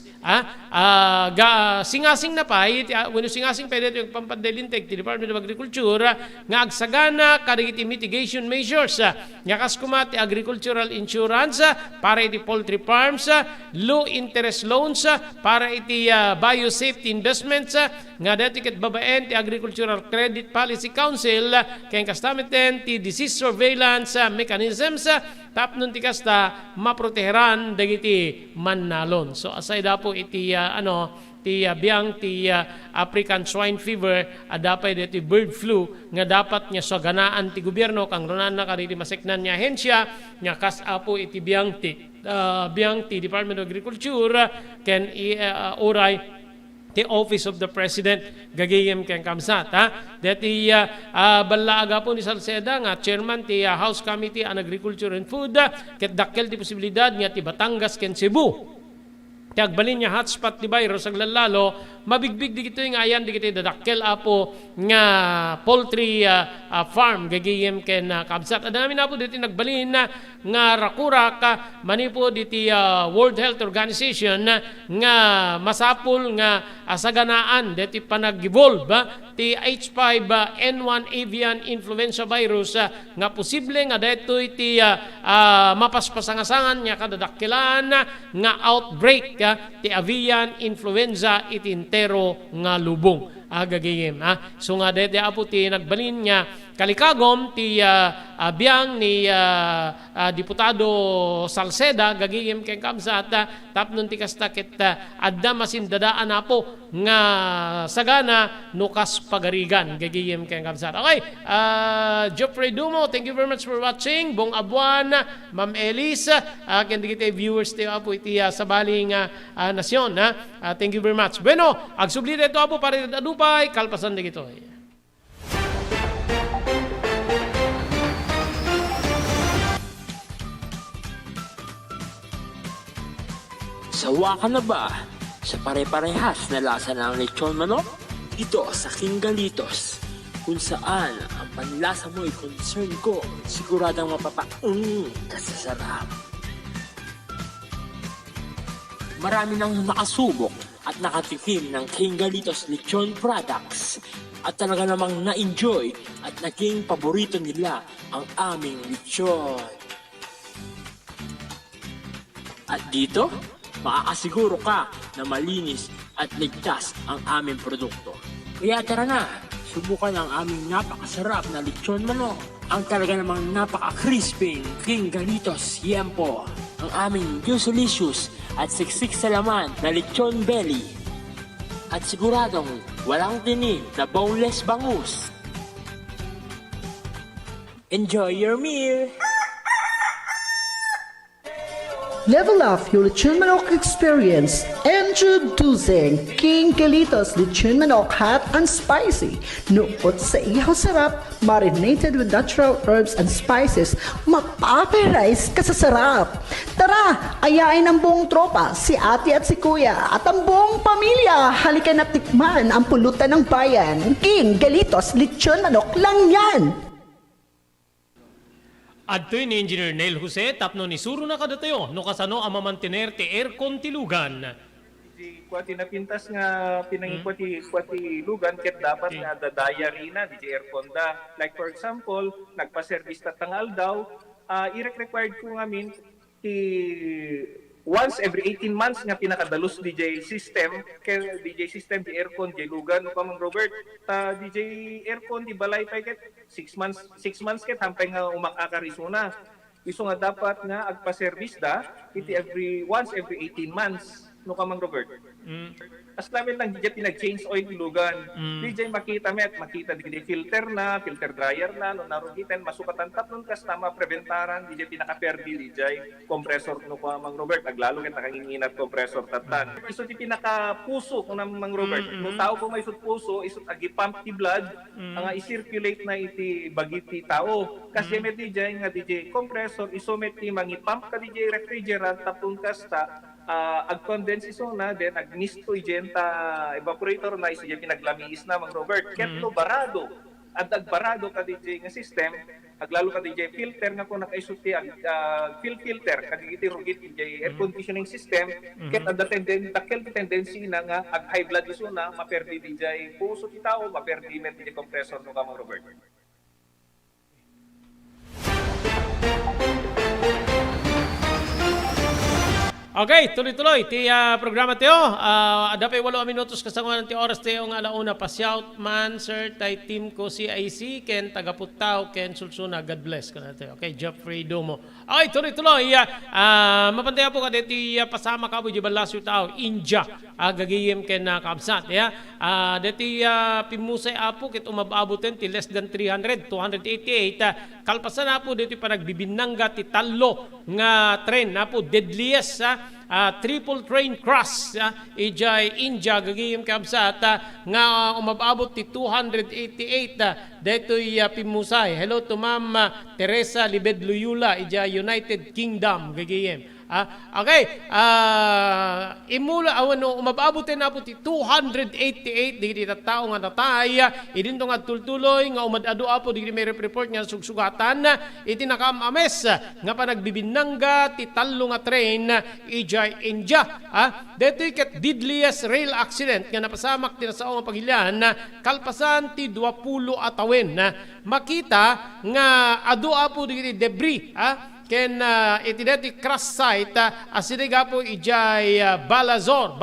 Singasing na pa, when singasing pa dito yung pampandelinteg ti Department of Agriculture nga agsagana kadagiti mitigation measures nga kaskuma ti agricultural insurance para iti poultry farms, low interest loans para iti biosafety investments nga dati ket babaen ti Agricultural Credit Policy Council ken kastameten ti disease surveillance mechanisms tapnon ti kasta maproteheran dagiti mannalon. So aside po iti ti biang ti African swine fever adapay diti bird flu nga dapat nya saganaan ti gobyerno kang runan na kaditi maseknan nya ahensya nya kas apo iti biang ti Department of Agriculture ken oray the Office of the President gagayem ken kamsat dati balaaga po ni Salceda nga chairman ti House Committee on Agriculture and Food ket dakkel ti posibilidad nga ti Batangas ken Cebu ti agbalin nya hotspot ti virus aglalalo mabigbig di kito nga ayan di kito dadakkel apo nga poultry farm gagayem ken kabsat adami na po dito nagbalin nga rakurak manipo diti World Health Organization nga masapul nga asaganaan diti panag-evolve ti H5N1 avian influenza virus nga posible nga detoy ti mapaspasangasangan nya kadadakkelan nga outbreak ti avian influenza iti entero nga lubong agagayem so nga dete apo ti nagbalin nga kalikagom ti biang ni Diputado Salceda gagayem ken kamsat tapnon ti kasta ket adda masindadaan apo nga sagana nukas pagarigan gagayem ken kamsat. Okay, Jeffrey Dumo, thank you very much for watching. Bong Abuan, Ma'am Elise, ken digiti viewers ti apo iti sabaling nasyon thank you very much. Bueno, agsubli dito apo para adupay kalpasan digito. Sawa ka na ba sa pare-parehas na lasa ng lechon manok? Dito sa King Galitos, kung saan ang panlasa mo ay concern ko, siguradang kasasarap. Marami nang nakasubok at nakatikim ng King Galitos lechon products at talaga namang na-enjoy at naging paborito nila ang aming lechon. At dito, makakasiguro ka na malinis at ligtas ang aming produkto. Kaya tara na, subukan ang aming napakasarap na lechon manok. Ang talaga namang napaka-crispy King Galitos Yempo. Ang aming juicelicious at siksik sa laman na lechon belly. At siguradong walang tinig na boneless bangus. Enjoy your meal! Level up your lechon manok experience. Introducing King Galitos Lechon Manok Hot and Spicy. Nukot sa ihaw sarap, marinated with natural herbs and spices, mapaparize ka sa sarap. Tara, ayain ang buong tropa, si ate at si kuya, at ang buong pamilya. Halika na tikman ang pulutan ng bayan. King Galitos Lechon Manok lang yan. Adtoy ni Engineer Neil Jose, tapno ni Suro na kadatayo, no kasano ang mamantener ti aircon tilugan. Di kwati na pintas nga pinangikwati lugan ket dapat nga dadaya rina di aircon da. Like for example, nagpa-service ta tangal daw, i-required ko ngamin ti once every 18 months nga pinakadalos DJ system di aircon di lugan no kamang Robert DJ aircon di balay pa ket 6 months ket hampay nga umakakarisuna iso nga dapat nga agpa-service da iti once every 18 months no kamang Robert. As namin lang DJ pinag-change oil ilugan. DJ makita di filter dryer na no narugitan masukatan tapnon kas tama preventaran DJ pinaka-perdi DJ compressor no kamang Robert aglalo ket nakanginginat compressor tatan. Iso ti pinaka-puso no namang Robert. No tao ko may isut puso isut agi pump ti blood nga i-circulate na iti bagiti tao. Kasi met DJ nga DJ compressor iso met ti mangi-pump ka DJ refrigerant tapnon kas ta ag-condense iso na then ag-misto igenta evaporator na iso yung pinaglamiis na mang Robert ketlo barado at agbarado ka DJ nga system aglalo ka DJ filter nga kung nakaisuti filter kagigiti rugit DJ air conditioning system ket ada tendency na nga ag high blood iso na maperdi DJ puso ti tao maperdi met DJ compressor no ka mang Robert. Okay, tuloy-tuloy. Ti programa tiyo. Adapay 8 minutos kasanguan ti oras tiyo nga alauna. Pa-shout man, sir, tay team ko CIC, ken tagaputaw, ken sulsuna. God bless ka na tiyo. Okay, Jeffrey Domo. Okay, tuloy-tuloy. Mapantaya po ka diti pasama ka po di balasyo tao. India. Gagiyem ken kabsat. Diti pimusay apo kit umababutin ti less than 300, 288. Kalpasan na po dito panagbibinangga ti talo nga tren na po deadliest triple train cross ijay India gagiyem kabsat nga umababot ti 288 detoy pimusay. Hello to Ma'am Teresa Libed Loyola ijay United Kingdom gagiyem. Okay, imula umababutin na po ti 288 digiti tao nga natay idinto nga tultuloy nga umadado apo digiti may report nga sugsugatan iti nakamames nga panagbibinangga ti tallo nga train ijay India. Detoy ket deadliest rail accident nga napasamak ti nasao nga pagilian kalpasan ti 20 atawen makita nga adu apo digiti debris ken itideti crash site asiriga po ijay Balasor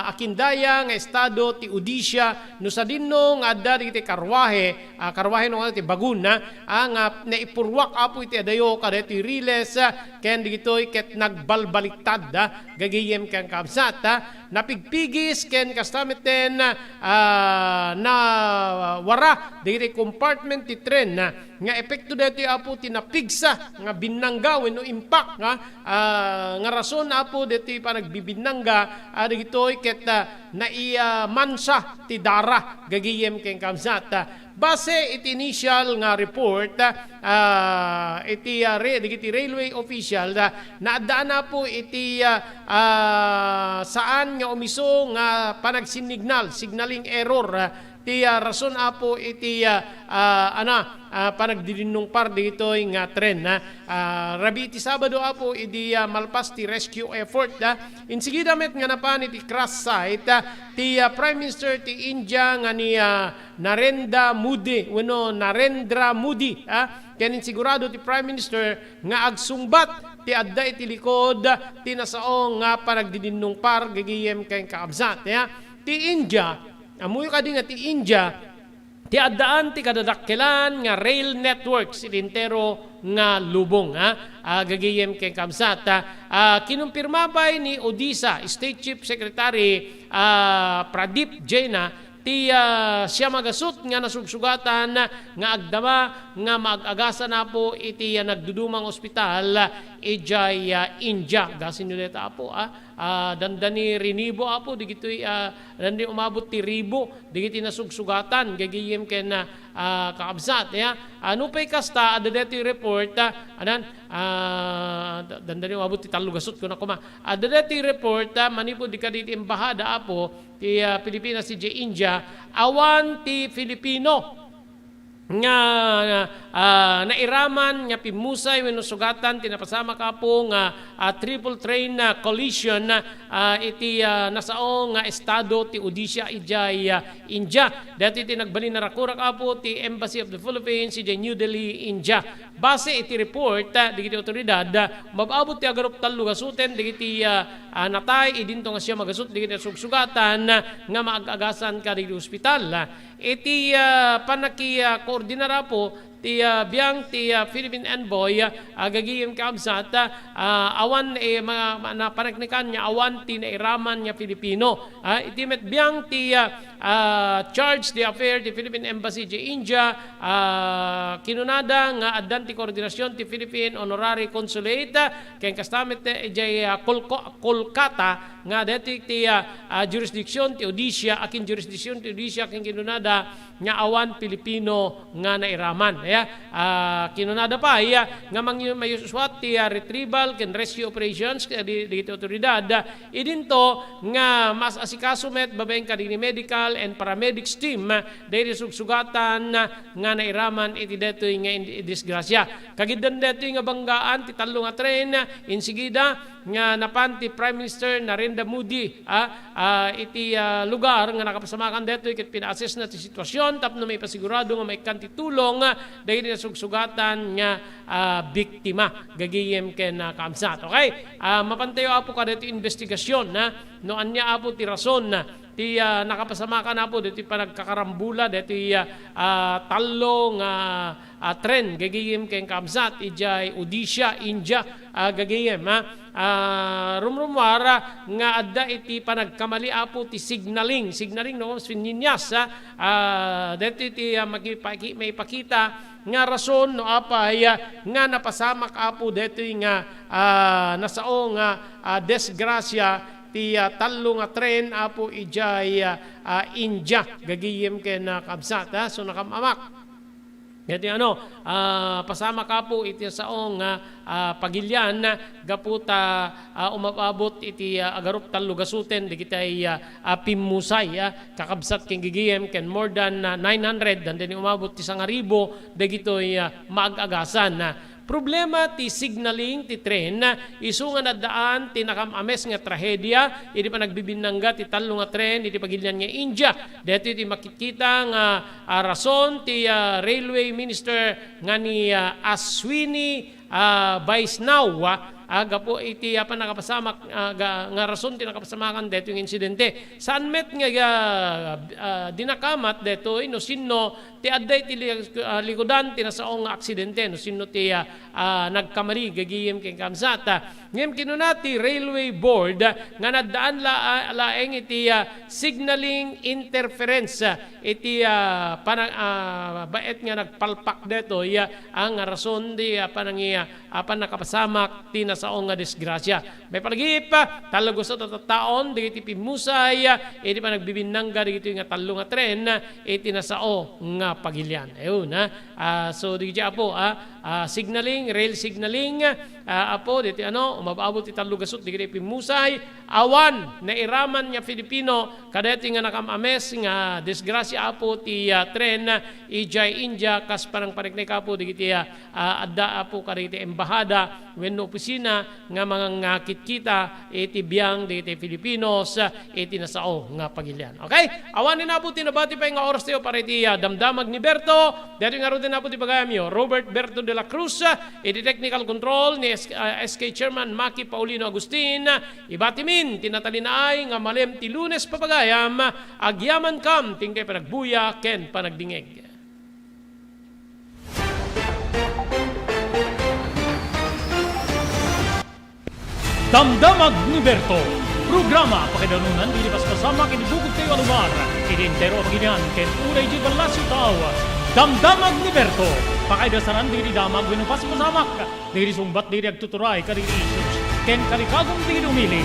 akindaya nga estado ti Odisha no sa dinno nga adda iti karwahe no ti bagun nga naipurwak apo iti adayo kadeti riles ken digitoy ket nagbalbaliktad gagiyem ken kabsat napigpigis ken kastameten na wara digiti compartment ti tren nga epekto deti apo ti napigsa nga binangga wenno impact nga rason apo deti panagbibinangga digitoy ket naimansa ti dara gagiyem ken kamsat base iti initial nga report iti digiti railway official naadaan na po iti saan nga umiso nga signaling error ti rason apo iti panagdidinong par dito nga tren rabi iti Sabado apo iti malpas ti rescue effort insigida met nga napan iti crash site ti Prime Minister ti India nga ni Narendra Modi ken sigurado ti Prime Minister nga agsungbat ti adda iti likod ti nasao nga panagdidinong par gagiyem ken kaabsat ti India amuyo ka din nga ti India, ti addaan ti kadadakkelan nga rail networks itintero nga lubong. Gagiyem ken kamsat. Kinumpirma pa ni Odisha State Chief Secretary Pradip Jaina ti siya magasut nga nasugsugatan nga agdama nga maagagasan na po iti nagdudumang ospital ijay India. Gasin nyo dito po dandani rinibo apo digitoy dandi umabot ti ribo digiti nasugsugatan gagiyem ken kakabsat ano pay kasta ada dito report anan dandani umabot ti talugasot ko na kuma ada dito report manipod di kaditi embahada apo ti Pilipinas ti India awan ti Filipino nga nairaman nga pimusay wenno sugatan tinapasama ka po nga triple train collision iti nasao nga estado ti Odisha ijay India. Dati ti nagbalin na rakurak apo ti Embassy of the Philippines ijay New Delhi, India. Base iti report digiti otoridad mababot ti agarup tallo gasuten digiti natay idinto nga siya magasut digiti sugsugatan nga maagagasan ka digiti ospital. Iti koordinara po ti biyang ti Philippine Envoy gagiyem kaabsat awan mga panagnikan niya awan ti nairaman niya Filipino iti met biyang ti charge the affair ti Philippine Embassy di India kinunada nga addan ti koordinasyon ti Philippine Honorary Consulate ken kastamet ijay Kolkata nga deti ti jurisdiksyon ti Odisha akin jurisdiksyon ti Odisha ken kinunada nga awan Pilipino nga nairaman kinunada pa nga mayuswat ti retrieval ken rescue operations dito otoridad idinto nga mas asikaso met babaeng kadini medical and paramedics team dahil sugsugatan nga nairaman iti detoy nga disgrasya kagidan detoy nga banggaan ti tallo nga tren insigida nga napan ti Prime Minister Narendra Modi iti lugar nga nakapasamakan detoy ket pina-assess na ti sitwasyon tapno may pasigurado nga may kanti tulong dahil na sugsugatan nga biktima gagiyem ken kaamsat. Okay? Mapantayo apo kada ti investigasyon no anya apo ti rason ti nakapasama ka na po dito panagkakarambula dito talong tren gagiyem ken kaamsat ijay Odisha, India gagiyem rumrumwara nga adda iti panagkamali apo ti signaling no swininyas dito iti may ipakita nga rason no apay nga napasamak apo dito nga nasao nga desgrasya ti tallo nga tren apo ijay India gagiyem ken kabsat so nakamamak iti pasama ka po iti saong pagilyan gaputa umabot iti agarup tallo gasuten digitay pimusay kakabsat ken gigiyem ken more than 900 and then umabot ti 1,000 dagitoy maag-agasan problema ti signaling ti tren isu nga naddaan ti nakamames nga trahedya iti pa nagbibinangga ti tallo nga tren iti pagilyan nga India dito iti makikita nga rason ti railway minister nga ni Ashwini Vaishnaw gapo iti apa nakapasamak nga rason ti nakapasamakan deto yung insidente saan met nga dinakamat deto no sinno ti adday ti likodan ti nasaong nga aksidente no sinno ti nagkamali gagiyem ken kamsata ngem kinunati railway board nga naddaan laeng iti signaling interference iti baet nga nagpalpak deto ang rason di apa nakapasamak ti saong nga disgrasya. May palagip talagos at taon digiti pimusay iti pa nagbibinangga digiti nga tallo nga tren iti nasao nga pagilyan. Ayun so digiti apo signaling rail signaling apo diti umababot ti tallo gasot digiti pimusay awan na iraman nga Filipino kadeti nga nakamames nga disgrasya apo ti tren ijay India kas parang pariknek apo digiti adda apo kaditi embahada wenno opisina nga mga ngakit kita iti biyang diti Filipinos iti nasao nga pagilyan. Okay? Awanin na po tinabati pa yung oras tayo para iti damdamag ni Berto. Dito nga rin na po ti bagayamyo Robert Berto de la Cruz iti technical control ni SK Chairman Maki Paulino Agustin ibatimin tinatalinaay nga malem ti Lunes papagayam agyaman kam tingkay panagbuya ken panagdingeg. Damdamag ni Berto Programa pakidanunan di pas pasama kinibugod kayo alumar. Idintero paginian ken unay di balasyo tao. Damdamag ni Berto. Pakaidasaran di damag winupas pasamak. Di sumbat di agtuturay kari isus. Ken kalikagong di umili.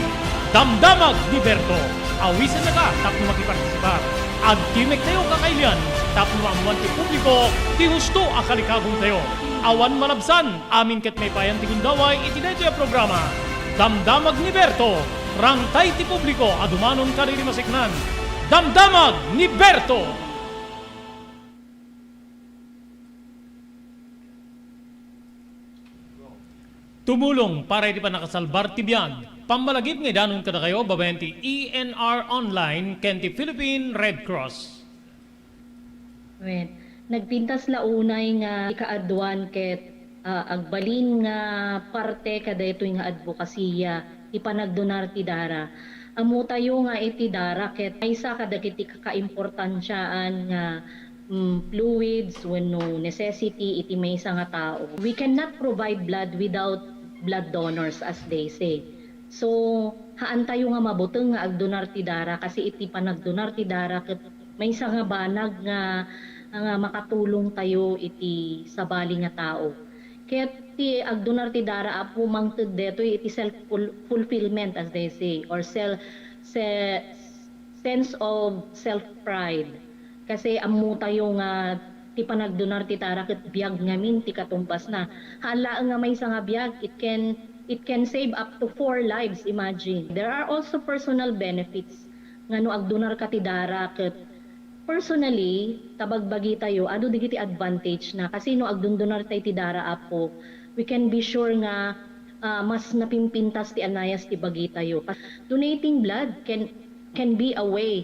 Damdamag ni Berto. Awisan na ka tapno makipartisipar. Agtimek tayo kakailian. Tapno amuan ti publiko. Ti husto akalikagong tayo. Awan malabsan. Amin ket may payan ti gundaway itinay tiya programa. Damdamag ni Berto. Rangtay ti publiko adumanon kariri masiknan. Damdamag ni Berto. Tumulong para di pa nakasalbar ti biyan. Pamalagip nga danon kada kayo babayan ti ENR Online ken ti Philippine Red Cross. Well, nagpintas launay nga ikaaduan ket agbalin nga parte kada ito nga advokasya ipanagdonar ti dara. Amo tayo nga iti dara ket maysa kadagiti kakaimportansyaan nga fluids wenno necessity iti maysa nga tao. We cannot provide blood without blood donors as they say. So haan tayo nga mabuteng nga agdonar ti dara kasi iti panagdonar ti dara ket maysa nga banag nga makatulong tayo iti sabali nga tao. Ket ti agdonar ti dara apo mangted deto iti self fulfillment as they say or sense of self pride. Kasi ammo tayo nga ti panagdonar ti dara ket biag ngamin ti katumpas na. Hala nga may nga biag it can save up to 4 lives, imagine. There are also personal benefits nga no agdonar ka ti dara ket personally, tabagbagi tayo, ado digiti advantage na kasi no agdundunar tayo ti dara apo, we can be sure nga mas napimpintas ti anayas ti bagi tayo. Donating blood can be a way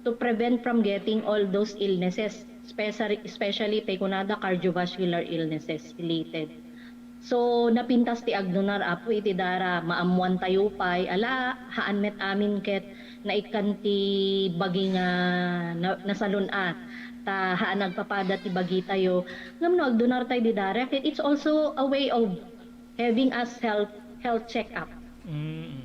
to prevent from getting all those illnesses, especially kunada cardiovascular illnesses related. So napintas ti agdonar apo iti dara maamuan tayo pay ala haan met amin ket naikanti bagi nga nasalunat ta haan nagpapada ti bagi tayo ngamno agdonar tayo di dara ket it's also a way of having us health check up.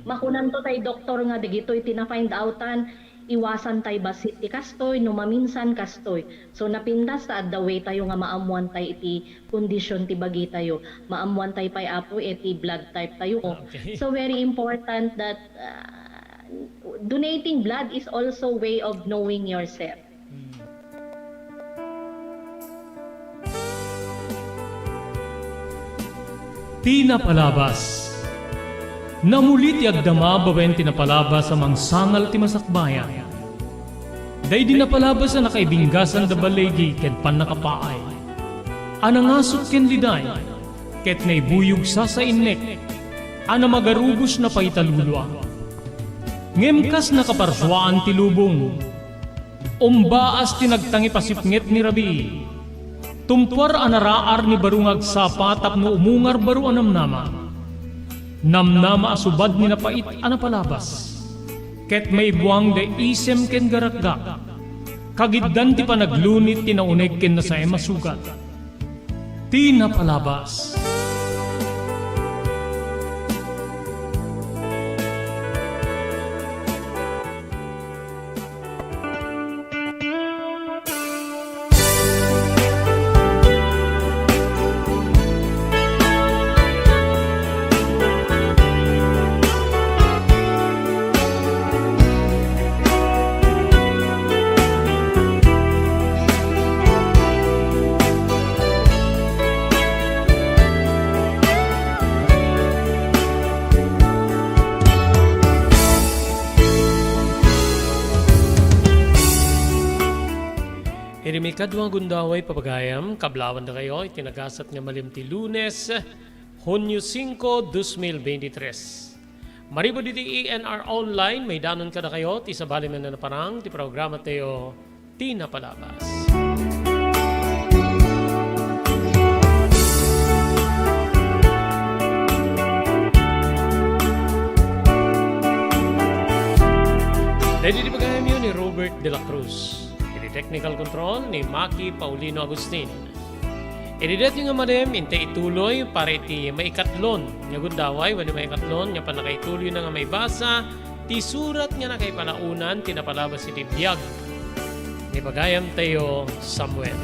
Makunan to tayo doktor nga digito iti na find outan iwasan tayo basit ti kastoy no maminsan kastoy. So napintas ta the way tayo nga maamuan tayo iti kondisyon ti bagi tayo. Maamuan tayo pay apo iti blood type tayo. Okay. So very important that donating blood is also way of knowing yourself. Tina Palabas. Namulit ti agdama babayan tinapalabas sa mangsangal ti masakbayan. Day di napalabas na nakaibinggasan da balegi ket pan nakapaay. Anangasot ken liday ket naibuyog sa innek. Ana magarubos na paitalulwa. Ngemkas nakaparswaan ti lubong. Umbaas tinagtangi pasipnget ni Rabi. Tumpar anaraar ni barungag sapa tapno umungar baru anamnama. Namnama asubad ni napait anapalabas. Ket may buwang da isem ken garakgak. Kagiddan ti panaglunit tinauneg ken nasay masugat. Tina Palabas. May kadwang gundaway papagayam, kablawan na kayo, itinagasat nga malimti Lunes, Hunyo 5, 2023. Maribo diti ENR Online, may danon ka na kayo, ti sabali man na parang, ti programa tayo, Tina Palabas. Dahil di pagayam yun ni Robert De La Cruz. Technical control ni Maki Paulino Agustin. Inidet yung amadem, inte ituloy para iti maikatlon. Nga gundaway, wali maikatlon, nga panakaituloy na nga may basa, ti surat nga na kay palaunan tinapalabas iti biyag ni pagayam tayo Samuel.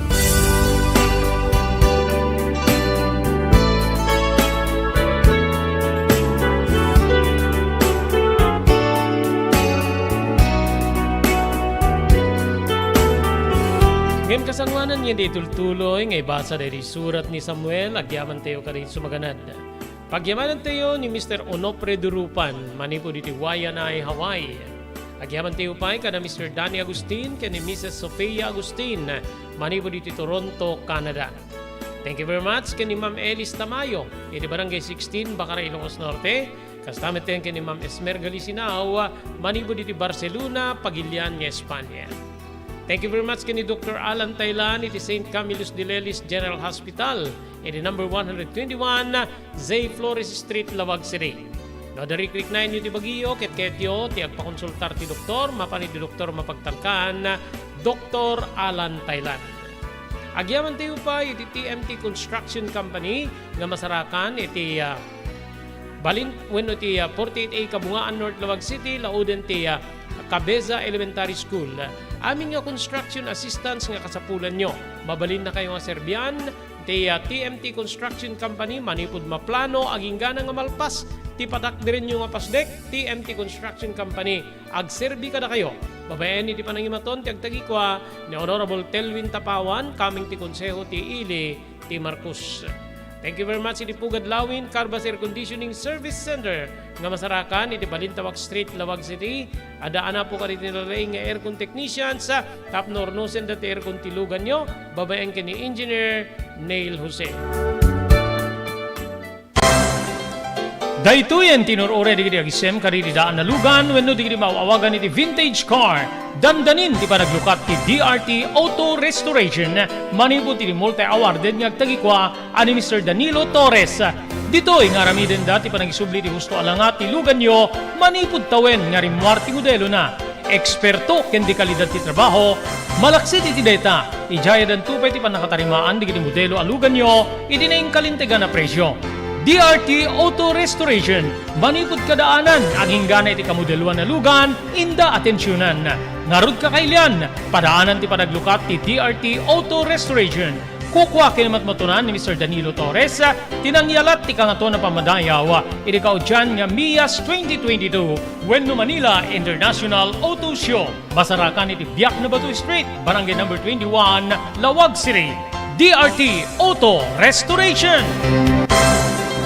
Ngayon kasangwanan niya di tultuloy ngay basa dari surat ni Samuel agyaman tayo ka rin sumaganad. Pagyamanan tayo ni Mr. Onofre Durupan manipo diti Waianae, Hawaii. Agyaman tayo pa ka na Mr. Danny Agustin ka ni Mrs. Sofia Agustin manipo diti Toronto, Canada. Thank you very much ka ni Ma'am Elis Tamayo iti Barangay 16, Bacara, Ilocos Norte. Kastamit tayo ka ni Ma'am Esmer Galisinao manipo diti Barcelona, Pagilian, Espanya. Thank you very much kini Dr. Alan Taylan iti St. Camillus de Lelis General Hospital iti number 121 Zay Flores Street, Lawag City. No, dari klik na inyo ti Baguio, ketyo, ti agpakonsultar ti doktor, mapanit ti doktor mapagtalkan, Dr. Alan Taylan. Agyaman tayo pa iti TMT Construction Company nga masarakan iti balin wenno ti 48A Kabungaan, North Lawag City, lauden ti Cabeza Elementary School. Amin nga construction assistance nga kasapulan nyo. Mabalin na kayo nga Serbian, ti TMT Construction Company, manipod maplano, aging gana nga malpas, ti patak din nyo nga pasdek, TMT Construction Company, agserbi ka na kayo. Babayan iti panangimaton, ti agtagi kwa, ni Honorable Telwin Tapawan, kaming ti konseho ti Ili, ti Marcos. Thank you very much iti Pugad Lawin, Carbas Air Conditioning Service Center nga masarakan iti Balintawak Street, Lawag City. Adaan na po ka rin nilalay nga aircon technicians sa tapnornosen dati aircon tilugan nyo. Babayan ka ni Engineer Neil Jose. Daytoyen tinurure di agisem kariri daan na lugan wenno di maawagan iti vintage car. Dandanin ti panaglukat ti DRT Auto Restoration manipod ti multi-awarded nga agtagikwa ani Mr. Danilo Torres. Ditoy nga ramiden dati panagisubli ti husto alangat ti lugan nyo manipod tawen nga rimwar ti modelo na. Eksperto ken di kalidad ti trabaho, malaksit iti data, ijaya dan tupay ti panakatarimaan di kiti modelo alugan nyo, iti na kalintegan na presyo. DRT Auto Restoration, manipod kadaanan, ang hinggana iti kamodeluan na lugan, inda atensyonan. Narod kakailian, padaanan ti panaglukat ti DRT Auto Restoration. Kukwa kinamatmatunan ni Mr. Danilo Torres, tinangyalat ti kangato na pamadayaw, iti kaudyan nga MIAS 2022, Wenno Manila International Auto Show. Masarakan iti Biak na Batu Street, Barangay number 21, Lawag City. DRT Auto Restoration.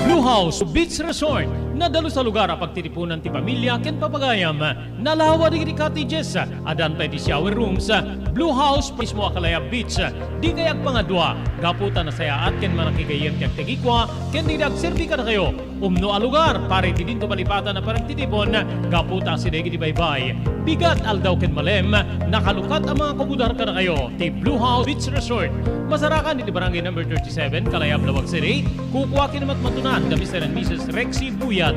Blue House Beach Resort, nadalo sa lugar ang pagtitipunan ti pamilya ken papagayam. Nalawa di cottages, adan pa ti shower rooms. Blue House mismo Akalaya Beach, di kayag pangadwa, gaputan na sayaat ken manakigayem kag tegikwa, ken di nagserbi ka na kayo. Umno a lugar, pare ti dinto palipatan na parang titipon, gaputa si degi di baybay. Bigat aldaw ken malem, nakalukat ang mga kabudar ka na kayo. Ti Blue House Beach Resort, masarakan iti barangay number 37, Kalayab, Lawag City. Kukwa kinamatmatunan ka Mr. and Mrs. Rexy Buyat.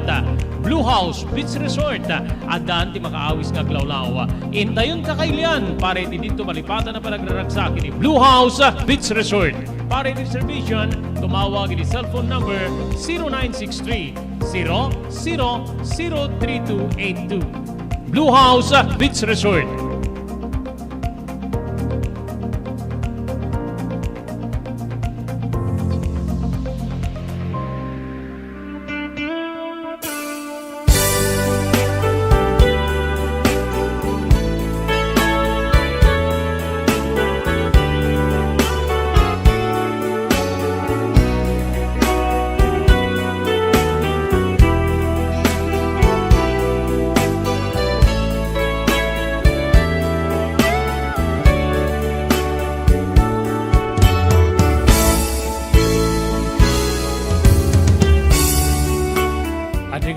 Blue House Beach Resort, adan ti makaawis nga glawlaw. Intayon kakailian, pare ti dito malipatan na panagraragsak iti Blue House Beach Resort. Pare reservation, tumawag iti cellphone number 0963 003282. Blue House Beach Resort.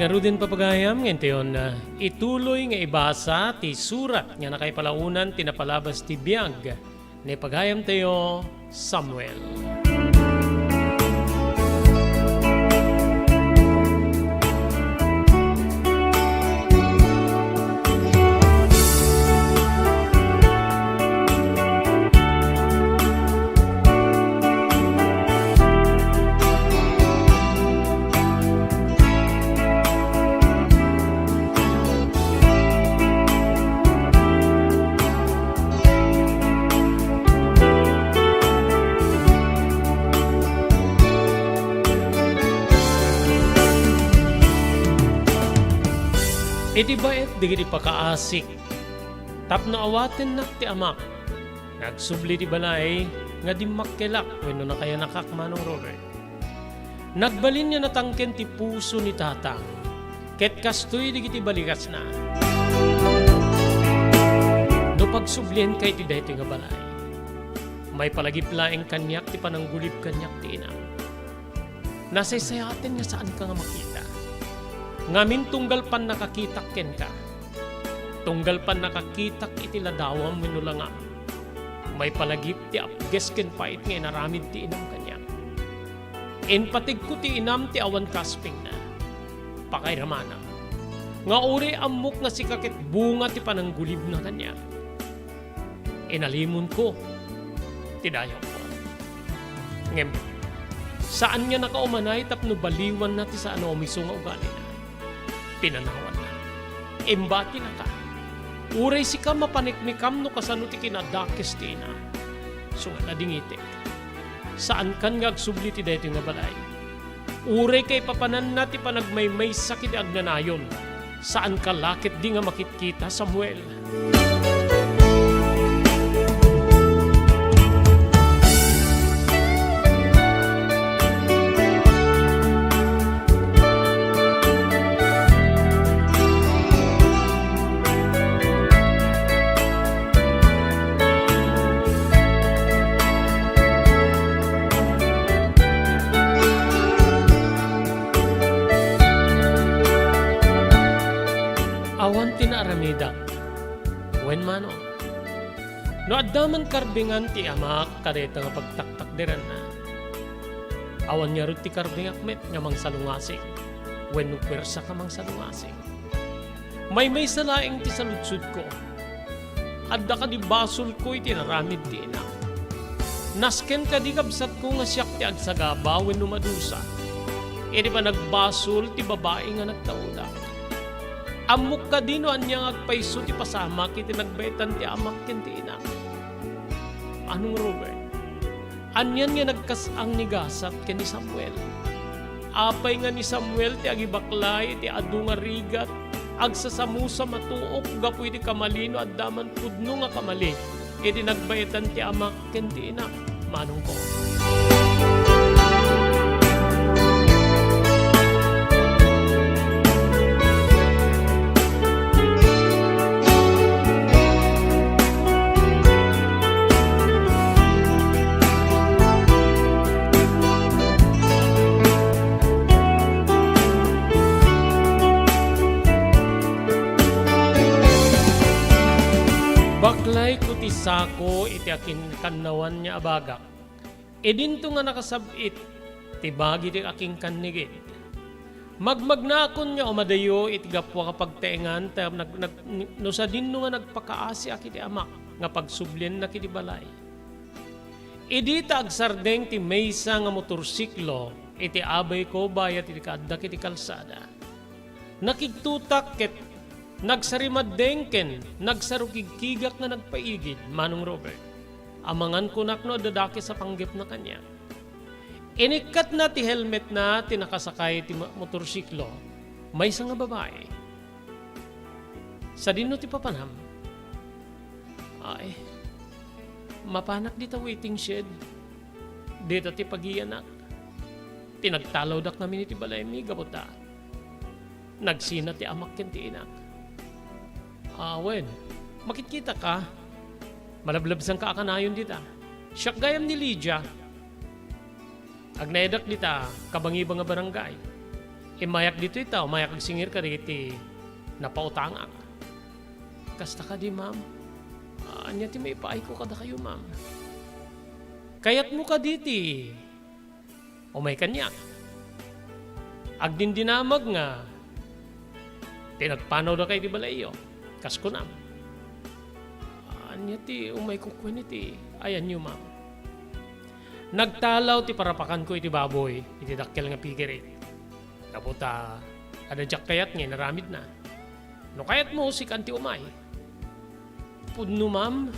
Garudin papagayam ngayon ituloy nga ibasa ti surat nga nakaipalaunan tinapalabas ti biyag ni pagayam tayo Samuel. Iti baet digiti pakaasik. Tapno awaten nak ti amak. Nagsubli ti balay nga di makkelak wenno na kaya nakakmanong Robert. Nagbalin niya natangken ti puso ni tatang. Ket kastoy digiti balikas na. No pagsublien kay ti daytoy nga balay. May palagip-laeng kanyak ti pananggulib kanyak ti ina. Nasaysayaten nga saan ka nga makita. Ngamin tunggal pan nakakitak ken ka. Tunggal pan nakakitak iti ladawam wenno langa. May palagip ti apges ken pait nga inaramid ti inam kanya. Inpatig ko ti inam ti awan kasping na. Pakairamana. Nga uri amok nga si kakit bunga ti pananggulib na kanya. Inalimon ko. Tidayo ko. Ngem, saan nga nakaumanay tapno baliwan na ti sa ano umiso nga ugali na. Pinanawan na. Imbati na ka. Uray si ka mapaniknikam no kasano ti kinadakis ti ina. So nga nadingiti. Saan kan nga agsubli ti dayto nga balay? Uray kay papanan na ti panagmaymay sakit agnanayon. Saan ka lakit di nga makitkita, Samuel? Awan tinaaramida. Wen mano. No addaman karbingan ti amak kadeta nga pagtaktak diran na. Awan niya rin ti karbingak met nga mang salungasing. Wen no pwersa ka mang salungasing. May salaing ti saludsud ko. Adda ka di basol ko iti naramid ti ina. Nasken ka di kabsat ko nga siyak ti agsagaba wen no madusa. E di ba nagbasol ti babae nga nagtaudak. Amok ka dino anya agpaiso ti pasama kiti nagbetan ti amak ken ti ina. Anong Robert? Anyan nga nagkasang ni Gasat ken ni Samuel. Apay nga ni Samuel ti agibaklay ti adu nga rigat agsasamusa matuok gapu iti kamalino at daman pudno nga kamali. Iti nagbetan ti amak ken ti ina. Manong ko. Baklay ko ti sako iti akin kanawan niya abagak. E dinto nga nakasabit, ti bagi ti aking kanigit. Magmagnakon niya umadayo iti gapwa kapag taengan, no sa dinno nga nagpakaasi akiti amak, nga pagsublin na kiti balay. E di agsardeng ti maysa nga motorsiklo, iti abay ko bayat iti kaadda kiti kalsada. Nakigtutak ket nagsarimad dengken, nagsarukigkigak na nagpaigid, Manong Robert. Amangan ko nakno dadaki sa panggip na kanya. Inikat na ti helmet na tinakasakay ti motorsiklo, may isa nga babae. Sa dino ti papanam, ay, mapanak dita waiting shed, dito ti pagiyanak. Tinagtalaw dak namin iti balay mi, gabuta. Nagsina ti amak ken ti inak. Wen, makikita ka. Malablabsan ka akanayon dita. Siyak gayam ni Lydia. Agnaedak dita, kabangiba nga barangay. Mayak dito itaw, mayak agsingir ka riti, napautangak. Kasta ka di, ma'am. Anya ti may paay ko kada kayo, ma'am. Kayat mo ka diti. O may kanyak. Agdindinamag nga. Tinagpanaw na kayo di balayo. Kasko na. Anya ti, umay kukwen iti. Ayan nyo, ma'am. Nagtalaw ti parapakan ko iti baboy. Iti dakkel nga pigirit. Kaputa, ada jak kayat nga, naramid na. No kayat mo, si kanti umay. Pudno, ma'am.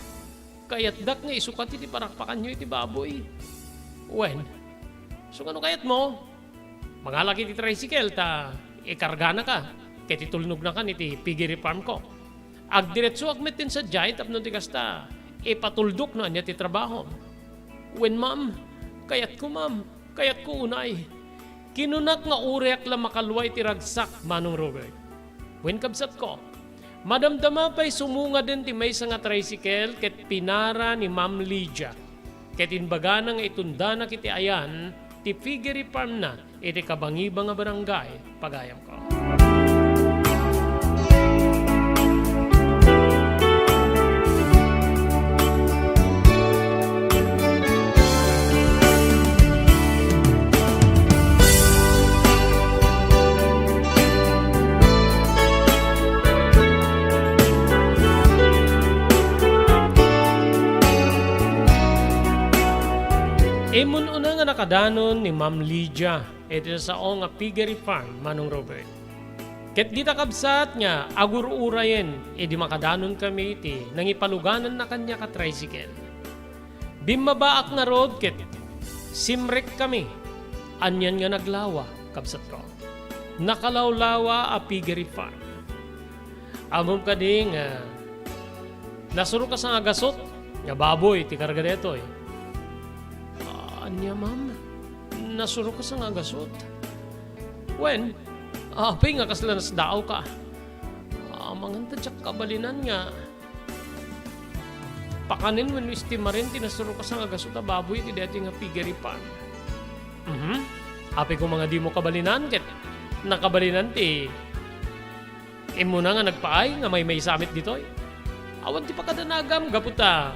Kayat dak nga, isukat iti parapakan nyo iti baboy. Wen, so ano kayat mo? Mangalaki iti tricycle, ta ikarga na ka. Kaya titulnog na kan iti piggery farm ko. Agdiretso agmetin sa jay tapno ti kasta. Ipatuldok na niya ti trabaho. When ma'am, kayat ko unay. Kinunak nga urek la makalway ti ragsak Manong Robert. When kabsat ko, madamdama pa'y sumunga din ti may nga tricycle ket pinara ni Ma'am Lydia. Ket inbaga na nga itunda na kiti ayan, ti piggery farm na iti kabangiba nga barangay pagayam ko. Imon una nga nakadanon ni Ma'am Lydia, ito sa o nga piggery farm, Manong Robert. Ket di takabsat nga, agur-urayen, di makadanon kami iti, nangipaluganan na kanya ka tricycle. Bimabaak na road, ket simrek kami, anyan nga naglawa, kabsat ko. Nakalawlawa a piggery farm. Amom ka di nga, nasuro ka sa nga gasot, nga baboy, ti karga neto Anya, ma'am, nasuro ka sa nga gasot. When, apay nga kaslanas daaw ka. Manganta tsak kabalinan nga. Pakanin when istimarin, tinasuro ka sa nga gasot, baboy, ti dati nga piggery farm. Apay ko mga di mo kabalinan, ket nakabalinan ti. Imo na nga nagpaay, nga may samit dito. Awan ti pakadanagam, gaputa.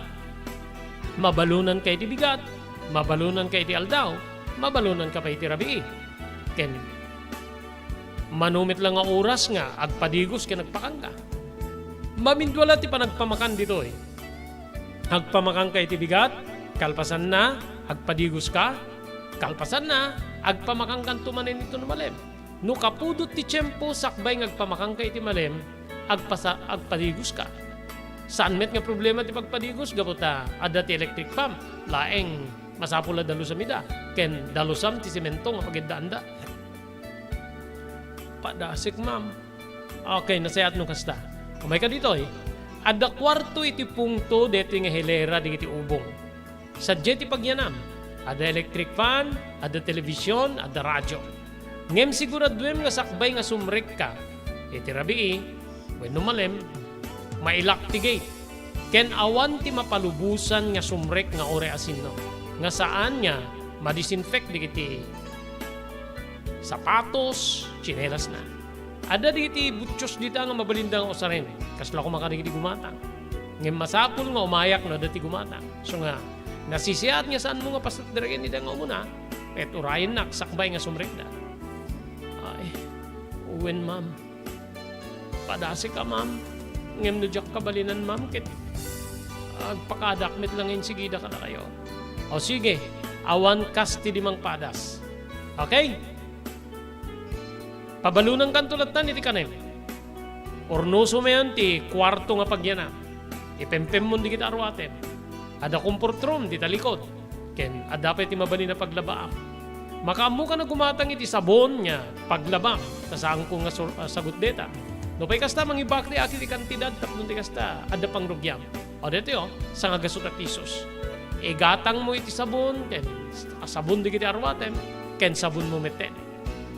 Mabalunan kay ti bigat. Mabalunan ka iti aldaw, mabalunan ka pa iti rabii. Ken, manumit lang nga oras nga, agpadigos ka nagpakangka. Mamindwala ti panagpamakan dito Agpamakan ka iti bigat, kalpasan na, agpadigos ka, kalpasan na, agpamakan kan tumanin ito na malem. No kapudot ti tiyempo, sakbay ngagpamakan ka iti malem, agpadigos ka. Saan met nga problema ti pagpadigos, gaputa, ada ti electric pump, laeng, masapula dalusam ida. Ken dalusam ti semento nga pagidanda. Padasik, ma'am. Okay, nasayat nung kasta. Kumay ka dito Ada kwarto iti pungto deti nga hilera di iti ubong. Sa jeti pagyanam. Ada electric fan, ada telebisyon, ada radyo. Ngem siguraduem nga sakbay nga sumrek ka. Iti rabii, when numalem, mailak ti gate. Ken awan ti mapalubusan nga sumrek nga ore asinno. Nga saan niya madisinfect digiti sapatos, tsinelas na. Ada digiti butchos dita nga mabalindang osarin. Kasla ko makarigiti gumatang. Ngem masapul nga umayak na dati gumatang. So nga, nasisiat nga saan mo nga pasat diregen nida nga umuna, et urayin na, sakbay nga sumrek na. Ay, uwen, ma'am. Padasi ka, ma'am. Ngem no jak kabalinan, ma'am, kit agpakadakmet lang yung sigida ka na kayo. O sige, awan kasti di mang padas. Okay? Pabalunan kan tulatan iti kanem. Ornoso mayon ti kwarto nga pagyana. Ipempem mo di kita arwaten. Ada comfort room di talikod. Ken adapay ti mabani na paglabaam. Makaamu ka na gumatang iti sabon niya paglabam. Kasaan ko nga sagot deta. No pay kasta mangibakli aki ti kantidad tapno ti kasta ada pang rugyam. O dito sa nga gasot at isos. Igatang mo iti sabon, ken sabon di kiti arwatem, ken sabon mo meten.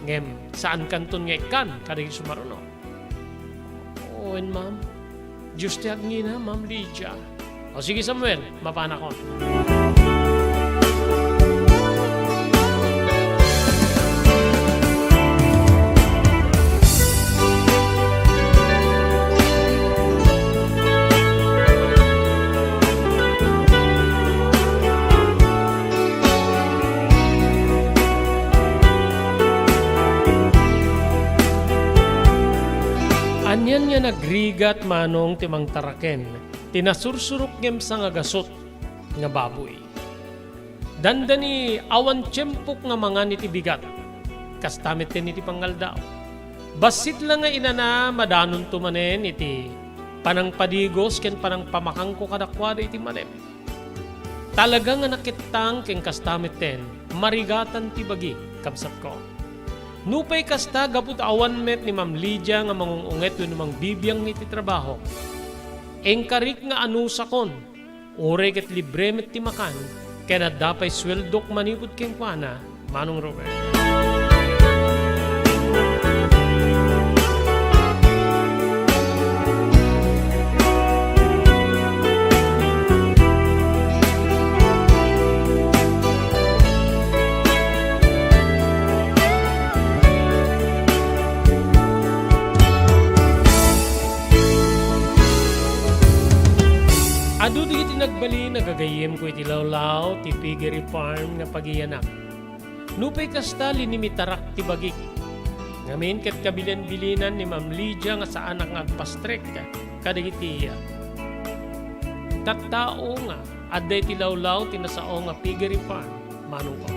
Ngem, saan kanton nga ikan, kadagi sumaruno. Owen, ma'am. Diyos ti agngina, Ma'am Lydia. O sige, Samuel, mapana ko. Anyan nga nagrigat manong timang taraken, tinasursurok ngem sa nga gasot nga baboy. Dandani awan tiyempok nga mga niti bigat, kastamit din iti pangaldaw. Basit lang nga inana madanon tumanen iti panang padigos ken panang pamakang ko kadakwada iti malem. Talaga nga nakitang ken kastamit din, marigatan ti bagi, kabsat ko. Nupay kasta gaput awan met ni Ma'am Lydia nga mangungunget yun namang bibiyang iti trabaho. Engkarik nga anusakon, ore ket libre met ti makan, kaya na dapay sweldok manipod keng kuana, Manong Robert. Adu di iti nagbali nagagayem ko iti lawlaw ti piggery farm nga pagiyanak. Nupay kasta linimitarak ti bagik. Ngamin ket kabilin-bilinan ni Ma'am Lydia nga sa anak nga agpastrek kadagiti tattao nga adda iti lawlaw ti nasao nga piggery farm manong ko.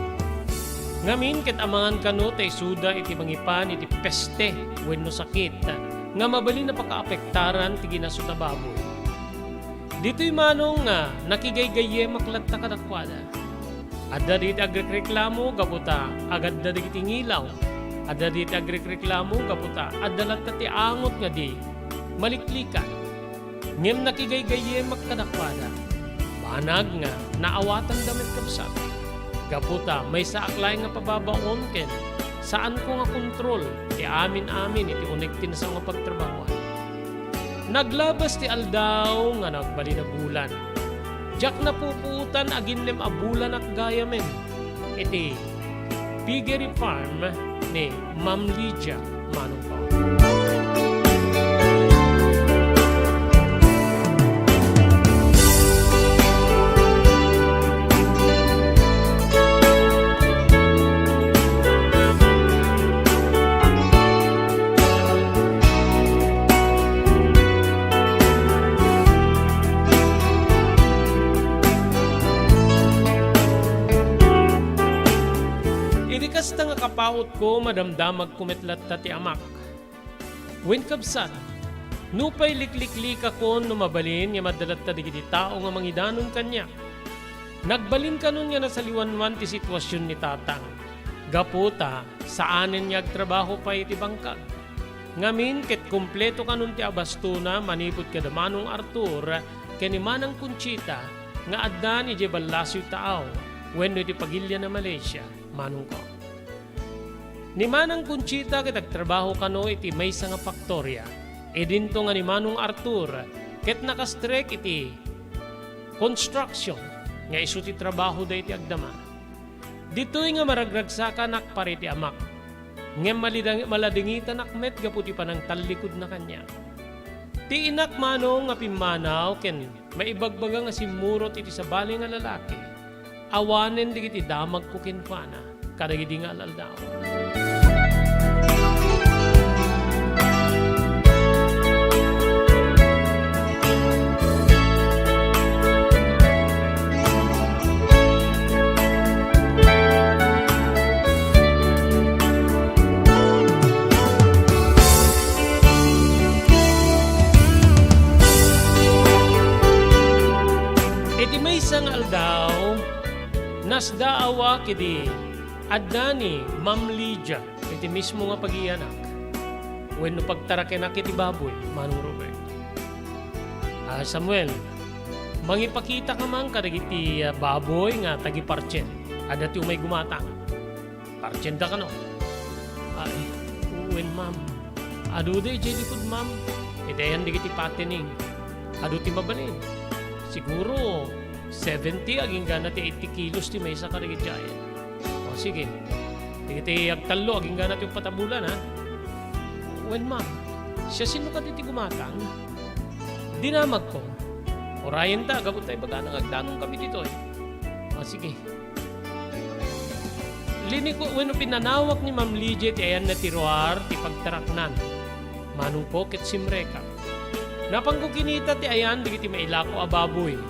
Ngamin ket amangan kano tay suda iti mangipan iti peste wenno sakit nga mabali na pakaapektaran ti ginasud na baboy. Dito'y manong nga nakigay-gaye maklat na kadakwada. Adda dito agreklamo gaputa agad da diti ngilaw. Adda dito agreklamo gaputa adda latta ti angot nga di maliklikan. Ngem nakigay-gaye makadakwada. Banag nga naawatan damit kapsat. Gaputa may saaklay nga pababaon ken saan ko nga kontrol ti amin-amin iti unik tinasa nga pagtrabahoan. Naglabas ti aldaw nga nagbali na bulan. Jak na puputan aginlem a bulan ak gayamen. Iti piggery farm ni Ma'am Lydia manong ko. Kasta nga kapaot ko madamdamag kumetlat ti amak. Wen kabsat, nupay likliklik ako no mabalin nga madalat ta digiti tao nga mangidanon kanya. Nagbalin kanon nga nasaliwanwan ti sitwasyon ni tatang. Gaputa, saanen niya agtrabaho pa iti bangkag. Ngamin ket kumpleto kanon ti abastuna manipod kada Manong Arthur ken ni Manang Conchita nga adda ni Jebalasyo taaw wenno iti pagilya na Malaysia manong ko. Ni Manang Conchita ket agtrabaho kano iti maysa nga faktorya. E dinto nga ni Manong Arthur ket nakastrek iti construction nga isu ti trabaho da iti agdama. Ditoy nga maragragsakan akpari ti amak. Ngem maladingitan akmet gaputi panang tallikod na kanya. Ti inak manong nga pimanaw ken maibagbaga nga simurot iti sabali nga lalaki. Awanen digiti damag ko kinpana kadagiti nga alaldaw. Iti may isang aldaw, nasdaawa kidi adda ni Ma'am Lydia, iti mismo nga pagiyanak. Wenno pagtarakenak iti baboy, Manong Robert. Samuel, mangipakita ka man kadagiti baboy nga tagiparchen. Adda ti umay gumatang. Parchen da kano. Ay, wen ma'am. Adu da iti likod ma'am. Itayan digiti patining. Adu ti mabalin. Siguro 70 aging gana ti 80 kilos ti maysa kadagiti giant. O sige. Digiti agtalo aging gana ti patabulan ha. Wen ma'am. Siya sino ka ti gumatang? Dinamag ko. Orayan ta, gabot tayo baga nang agdanong kami dito eh. O sige. Lini ko, when pinanawak ni Ma'am Lydia, ti ayan na tiruar, ti pagtaraknan. Manong po, ket simreka. Napang ko kinita ti ayan, digiti mailako ababoy.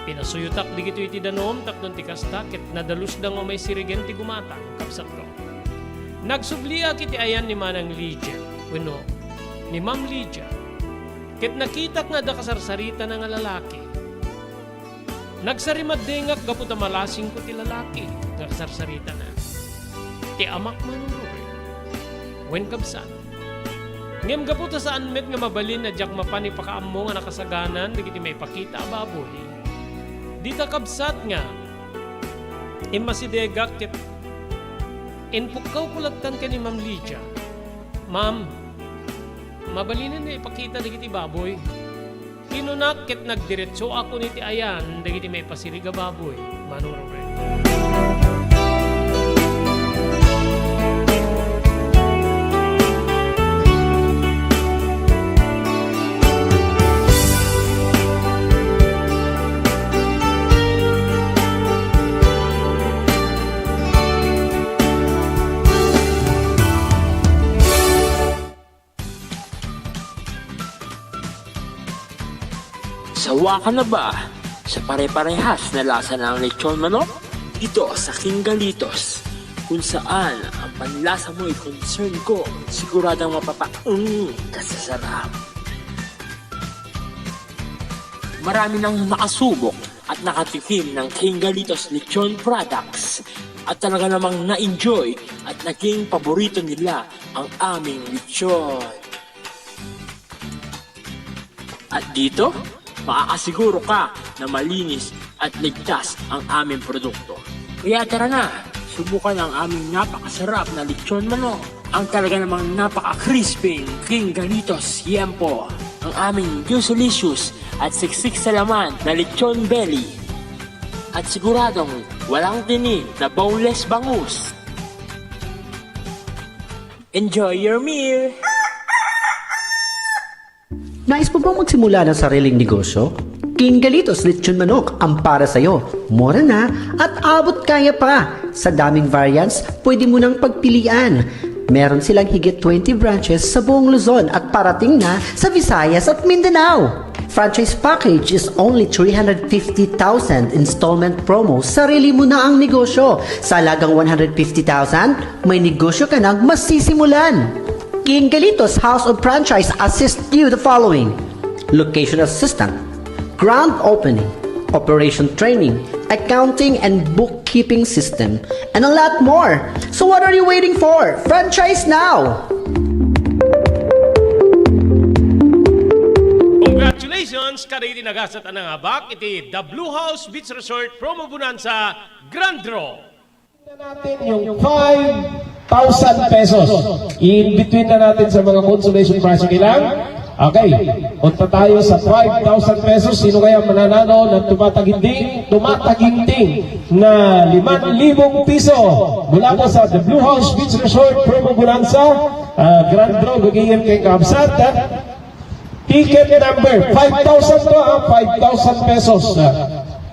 Pinasuyutak digito iti danom, takdon ti kasta, ket nadalus dang o may sirigen ti gumatang, kapsat ko. Nagsublia kiti ayan ni Manang Lydia, bueno, ni Ma'am Lydia. Ket nakitak nga da kasarsarita na nga lalaki. Nagsarimad-dengak gaputa malasing ko ti lalaki. Nga kasarsarita na. Ti amak man Robert. wen kabsat. Ngem gaputa sa anmet nga mabalin na jak mapani pakaammo nga nakasaganan digiti may pakita baboy. Dita kabsat nga imasidegak ket inpukaw kulatan ka ni Ma'am Lydia. Ma'am, mabalinan na ipakita digiti baboy. Tinunak ket nagdiretso ako niti ayan digiti may pasiriga baboy. Manuro rin. Sawa ka na ba sa pare-parehas na lasa ng lechon manok? Dito sa King Galitos, kung saan ang panlasa mo ay concern ko, siguradang kasasarap. Marami nang nakasubok at nakatikim ng King Galitos lechon products at talaga namang na-enjoy at naging paborito nila ang aming lechon. At dito, makakasiguro ka na malinis at ligtas ang aming produkto. Kaya tara na, subukan ang aming napakasarap na lechon manok. Ang talaga namang napaka-crispy King Galitos Yempo. Ang aming Juicelicious at siksik sa laman na lechon belly. At siguradong walang tinig na boneless bangus. Enjoy your meal! Nais mo bang magsimula ng sariling negosyo? King Galitos Lechon Manok ang para sa'yo. Mura na at abot kaya pa. Sa daming variants, pwede mo nang pagpilian. Meron silang higit 20 branches sa buong Luzon at parating na sa Visayas at Mindanao. Franchise package is only 350,000 installment promo. Sarili mo na ang negosyo. Sa halagang 150,000, may negosyo ka nang masisimulan. King Galitos House of Franchise assists you the following: location assistant, grand opening, operation training, accounting and bookkeeping system, and a lot more. So what are you waiting for? Franchise now! Congratulations! Kada iti nagasat ang abak, iti The Blue House Beach Resort Promo Bonanza Grand Draw. Natin yung 5,000 pesos. In-between na natin sa mga consolation prize. Okay lang? Okay. Punta tayo sa 5,000 pesos. Sino kaya mananalo ng tumataginting na 5,000 piso mula po sa The Blue House Beach Resort Promo Bonanza Grand Draw. Bigyan kay Kabsat. Ticket number 5,000 to 5,000 pesos.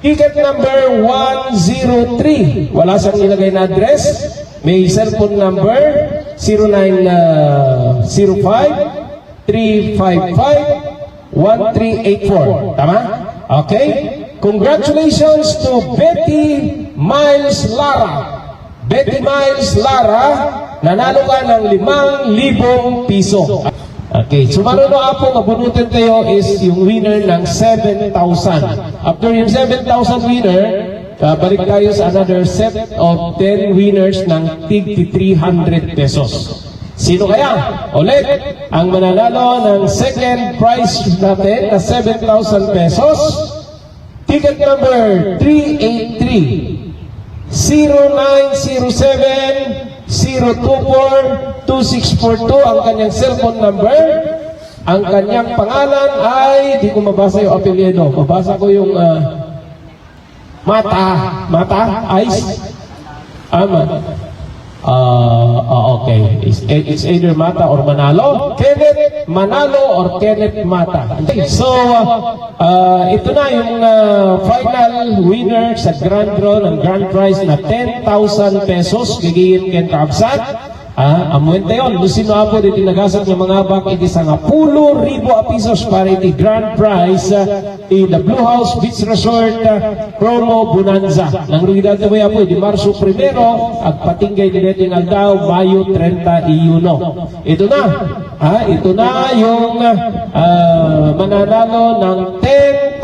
Ticket number 103. Wala siyang ilagay na address. May cellphone number 0905-355-1384. Tama? Okay? Congratulations to Betty Miles Lara. Betty Miles Lara, nanalo ka ng 5,000 piso. Okay, so manunoa po, mabunutin tayo is yung winner ng 7,000. After yung 7,000 winner, balik tayo sa another set of 10 winners ng tig 300 pesos. Sino kaya? Ulit, ang mananalo ng second prize natin na 7,000 pesos. Ticket number 383 0907-024-2642 ang kanyang cellphone number. Ang kanyang pangalan ay, di ko mabasa yung apelyido. Mabasa ko yung Mata, Ice. Okay. It's either Mata or Manalo. Kenneth Manalo or Kenneth Mata. So, ito na yung final winner sa Grand Draw ng Grand Prize na 10,000 pesos. Gigilin Ken Kabsat. Amuente yon, Lucino Apo, iti nagasat ng mga bak, iti sa 10,000 pesos para iti Grand Prize in the Blue House Beach Resort Promo Bonanza. Nang rugidad na may Apo, di Marso 1, agpatinggay ni Neting Aldao, Mayo 31. Ito na yung mananalo ng 10,000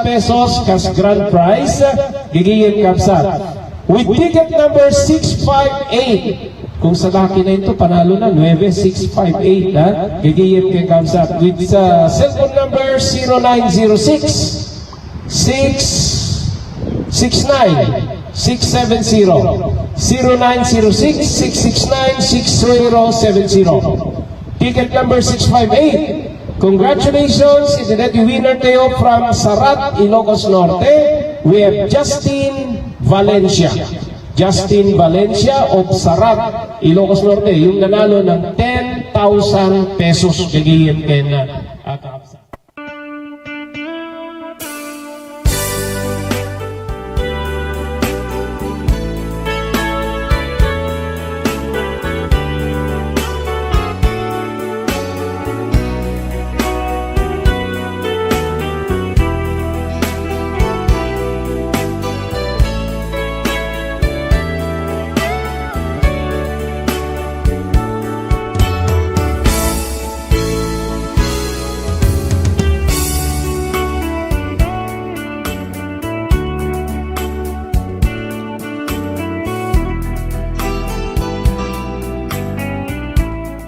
pesos kas Grand Prize, Gigiyin Kapsat. With ticket number 658, Kung sa laki na ito, panalo na, 9658, ha? Gigiyip kay Kamsat. With cellphone number 0906 669 670 0906 669 6070. Ticket number 658. Congratulations, identity winner tayo from Sarat, Ilocos Norte. We have Justin Valencia. Justin Valencia of Sarat, Ilocos Norte. Yung nanalo ng 10,000 pesos. Gagawin kayo na Kamsat.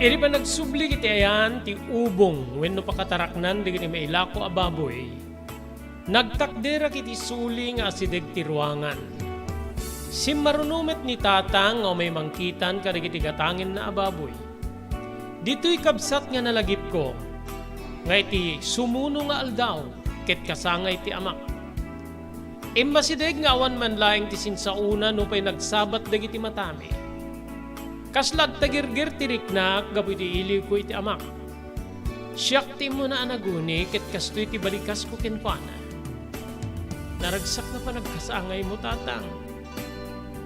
Iri pa nagsubli kiti ayan ti ubong wenno pakataraknan digiti mailako a baboy. Nagtakdera kiti suli nga asideg ti ruangan. Simmarunumet ni tatang o may mangkitan karigiti gatangin na ababoy. Dito'y kabsat nga nalagip ko. Nga iti sumuno nga aldaw ket kasangay ti amak. Imbasideg nga awan man laing ti sinsauna no pa'y nagsabat dagiti matami. Kaslag tagirgir tiriknak gabu iti iliw ko iti amak. Siyak ti mo na anaguni ket kastoy ti balikas ko kenkuana. Naragsak na pa nagkasangay mo tatang.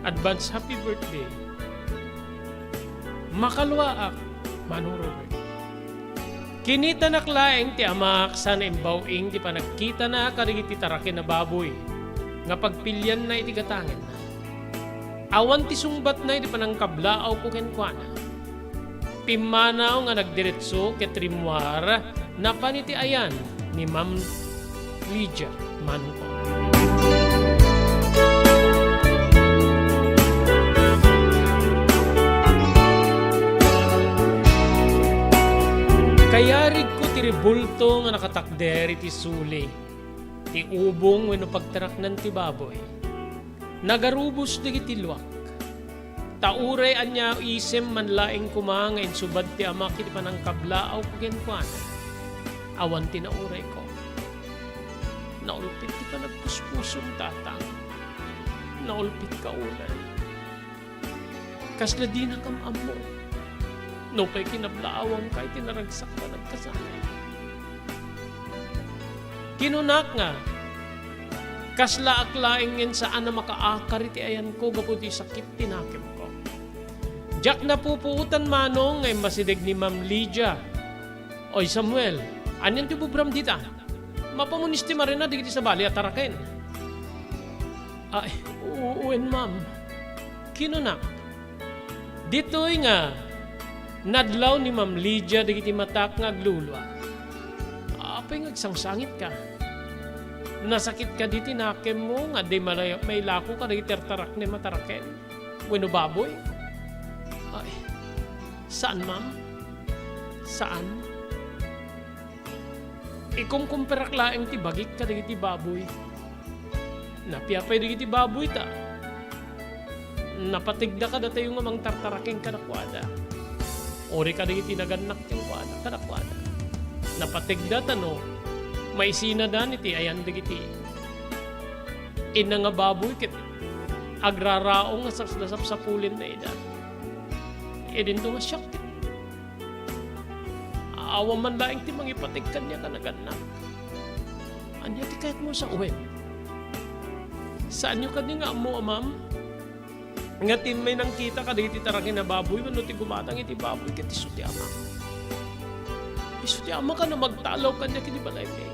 Advance happy birthday. Makalwaak, Manuro. Kinita naklaeng ti amak sana imbawing ti panagkita na karigiti tarakin na baboy. Nga pagpilyan na iti gatangin na. Awan ti sungbat na iti panangkablaaw ko kenkwana. Pimanaw nga nagdiretso ket rimwar na paniti ayan ni Ma'am Lydia Manuko. Kayarig ko ti ribulto nga nakatakder iti suli. Ti ubong wenno pagtaraknan ti baboy. Nagarubos digiti luwak. Tauray anya isem manlaing kumanga insubad ti amak iti panangkablaaw ko kenkwana. Awan ti nauray ko. Naulpit ti panagpuspusong tatang. Naulpit ka ulay. Kasla di na kamam mo. No pa'y kinablaawang kay tinaragsak ka nagkasanay. Kinunak nga. Kasla aklaingin saan na makaakar iti ayan ko gaputi sakit tinakim ko. Jack na pupuutan manong ngay masideg ni Ma'am Lydia. Oy Samuel, anyan ti bubram dita? Mapamunis ti marina digiti sa bali at tarakin. Ay, uuwin ma'am. Kinunak. Dito'y nga, nadlaw ni Ma'am Lydia digiti matak nga aglulwa. Apay ngagsangsangit ka. Nasakit ka di tinakim mo nga di may lako ka di tertarak ni mataraken. Weno baboy? Ay, saan ma'am? Saan? Ikumkumperak laeng ti bagik ka di ti baboy. Napiapay di ti baboy ta. Napatigda ka dati yung amang tartaraking kanakwada. Ori ka di ti naganak yung kwada kanakwada. Napatigda ta no. May sinadan iti ayan digiti. Ina nga baboy kit agraraong nga sapsap sa pulin na ida. Edin to nga siyak kit. Awa man laing ti mangipatig kanya kanaganak. Anya ti kahit mo sa uwin. Saan nyo kanya nga mo, ma'am? Nga tin may nang kita ka diti tarangin na baboy mano ti gumatang iti baboy kit iso ti ama. Iso ti ama ka na magtalaw kanya kini balay may.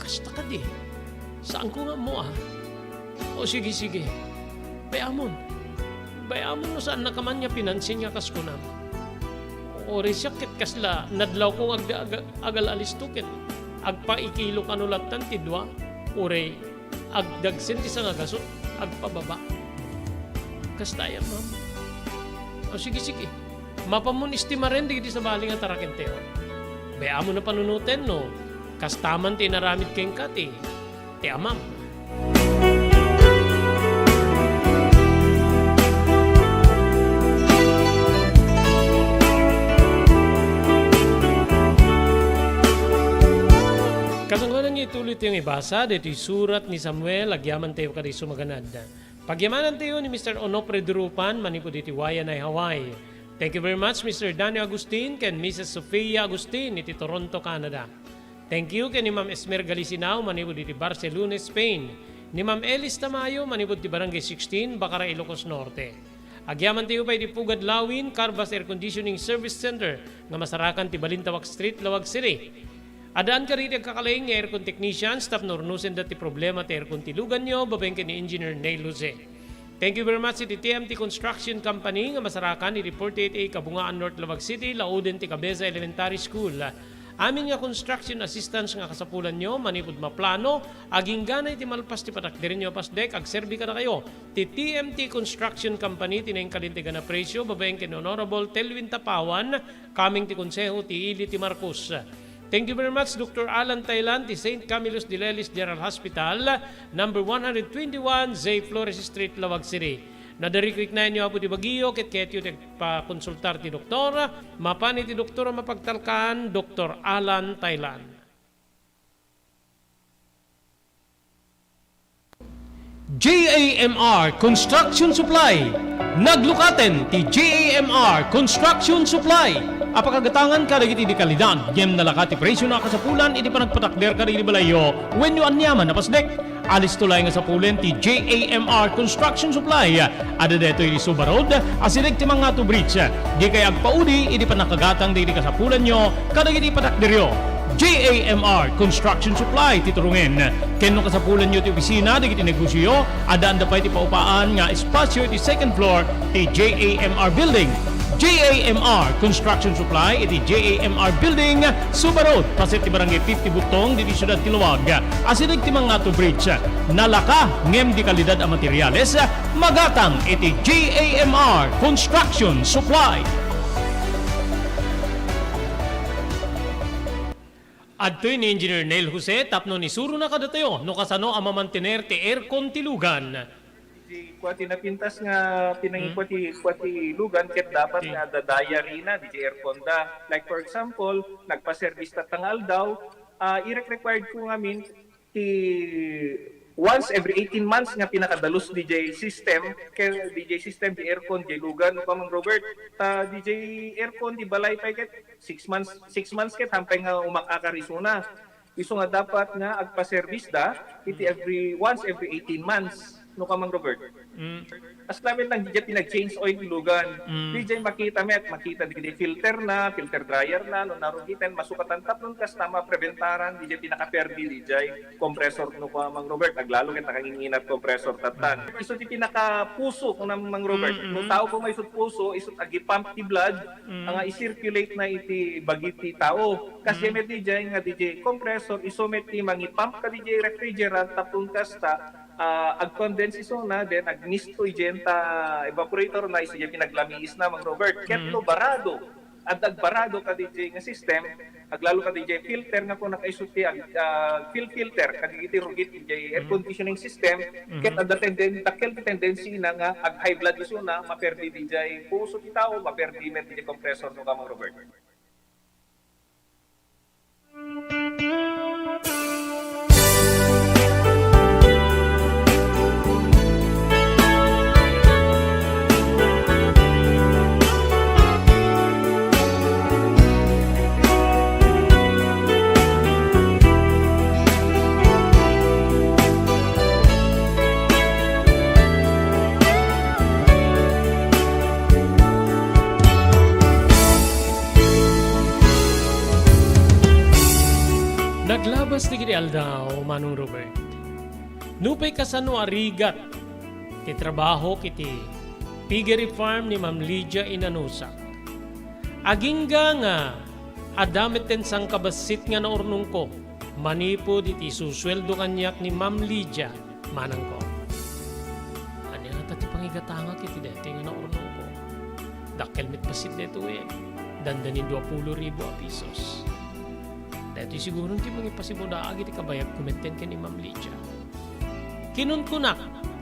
Kasta ka di. Saan ko nga mo O sige. Bayamon no saan na kaman niya pinansin niya kas ko na. O resyakit kasla nadlaw kong agal alistukin. Agpaikilo kanulatan ti dua. Ure agdagsin ti sa ngagasot. Agpababa. Kasta yan ma'am. O sige, sige. Mapamun istima rin di sa bali nga tarakenteo. Baya mo na panunutin, no? Kastaman tinaramit keng kati. Ti amam. Kasanggonan niya ituloy yung ibasa, dito surat ni Samuel, agyaman tayo kada sumaganad. Pagyamanan tayo ni Mr. Onofre Durupan, manipo dito Wayanay, Hawaii. Thank you very much, Mr. Danny Agustin, and Mrs. Sofia Agustin, iti Toronto, Canada. Thank you kay ni Ma'am Esmer Galisinao, manipo dito Barcelona, Spain. Ni Ma'am Elis Tamayo, manipo dito Barangay 16, Bacara, Ilocos Norte. Agyaman tayo pa iti Pugad Lawin, Carbas Air Conditioning Service Center, nga masarakan ti Balintawak Street, Lawag City. Adaan ka rin kakalaying aircon technician, staff nornusin dati problema ti aircon tilugan nyo, babengke ni Engineer Neil Jose. Thank you very much iti TMT Construction Company nga masarakan ni 48A Kabungaan North Lavag City, Lauden ti Cabeza Elementary School. Amin nga construction assistance nga kasapulan nyo, manipod maplano, aging ganay ti malpas ti patakdirin nyo pasdek, agserbi ka na kayo. Ti TMT Construction Company, tinayang kalintigan na presyo, babengke ni Honorable Telvin Tapawan, kaming ti konseho ti Ili ti Marcos. Thank you very much, Dr. Alan Thailand, the St. Camillus de Lelis General Hospital, number 121, Zay Flores Street, Lawag City. Nadarikrik na inyo po di Baguio, ket yun pa-konsultar ti doktor, mapani ti doktor mapagtalkan, Dr. Alan Thailand. JAMR Construction Supply. Naglukaten ti JAMR Construction Supply. Apakagatangan ka dagiti di kalidad, yem nalakati presyo na kasapulan, iti panagpatakder ka rin balayo, when you anyaman na pasdek. Alis tulay nga sa pulen ti JAMR Construction Supply. Ada deto iti Subarod, asinig ti mga to bridge. Di kay agpaudi, iti panakagatang di kasapulan nyo, kadagiti patakderyo. JAMR Construction Supply titurungin. Kenno kasapulan nyo ti opisina, digiti negosyo, adaan da pa iti paupaan nga espasyo iti second floor ti JAMR Building. JAMR Construction Supply, iti JAMR Building, Subarod, pasit ti Barangay 50 Butong, di Siyudad Tiluwag. Asinig ti mga to bridge, nalaka, ngem di kalidad ang materyales, magatang iti JAMR Construction Supply. Adtoy ni Engineer Neil Jose, tapno ni Suro na kadatayo, no kasano ang mamantener ti aircon tilugan. Di kwati napintas nga pinangikwati lugan ket dapat nga dadaya rina di aircon da. Like for example, nagpa-service ta tangal daw, i-required ko ngamin ti once every 18 months nga pinakadalos DJ system di aircon di lugan no Mang Robert. DJ aircon di balay pa ket 6 months ket hampay nga umakakarisuna. Iso nga dapat nga agpa-service da iti once every 18 months. No ka Mang Robert. As namin lang DJ pinag-change oil lugan. DJ makita di filter dryer na, no narugitan, masukatan taplon kas tama preventaran, DJ pinaka-perdi DJ, compressor no ka Mang Robert, aglalo ket nakanginginat compressor tatan. Iso ti pinaka-puso kung Mang Robert, no tao ko may isut puso, isut agi-pump ti blood, nga i-circulate na iti bagiti tao. Kasi met DJ nga DJ compressor, iso met ti mangi-pump ka DJ refrigerant taplon kas ta, ag-condense iso na, then ag-misto igenta evaporator na iso yung pinaglamiis na Mang Robert. Ketlo barado. At agbarado ka DJ nga system, aglalo ka DJ filter nga po nakaisuti filter, kagigiti rugit DJ air conditioning system, ket ada tendency na nga ag-high blood iso na, maperdi DJ puso ti tao, maperdi met DJ compressor no ka Mang Robert. Naglabas ti kiti aldaw, Manong Robert. Nupay kasano arigat ti trabaho kiti piggery farm ni Ma'am Lydia Inanusak. Agingga nga adamit ten sang kabasit nga naurnong ko, manipod iti susweldo kanyak ni Ma'am Lydia, manang ko. Ano nga ti pangigatanga kiti deti nga naurnong ko. Dakelmit pasit dito dandanin 20,000 a pesos. Dito siguro ti mga pasimuda agi ti kabayag kumenten ken ni Ma'am Lydia. Kinunkunak,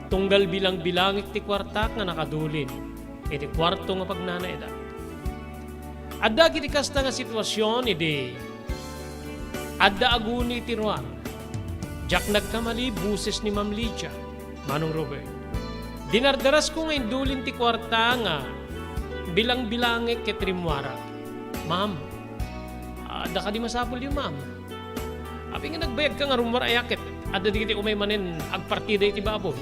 tunggal bilang-bilangik ti kwartak nga nakadulin, iti kwarto nga pagnanaedat. Adda kiti kasta nga sitwasyon, adda aguni ti ruang. Jak nagkamali, buses ni Ma'am Lydia, Manong Robert. Dinardaras ko nga indulin ti kwarta nga bilang-bilangik ket rimwarag. Ma'am, ada ka di masapol yung ma'am. Abi nga nagbayag ka nga rumar ayakit. Ada di kiti umay manin agpartida iti baboy.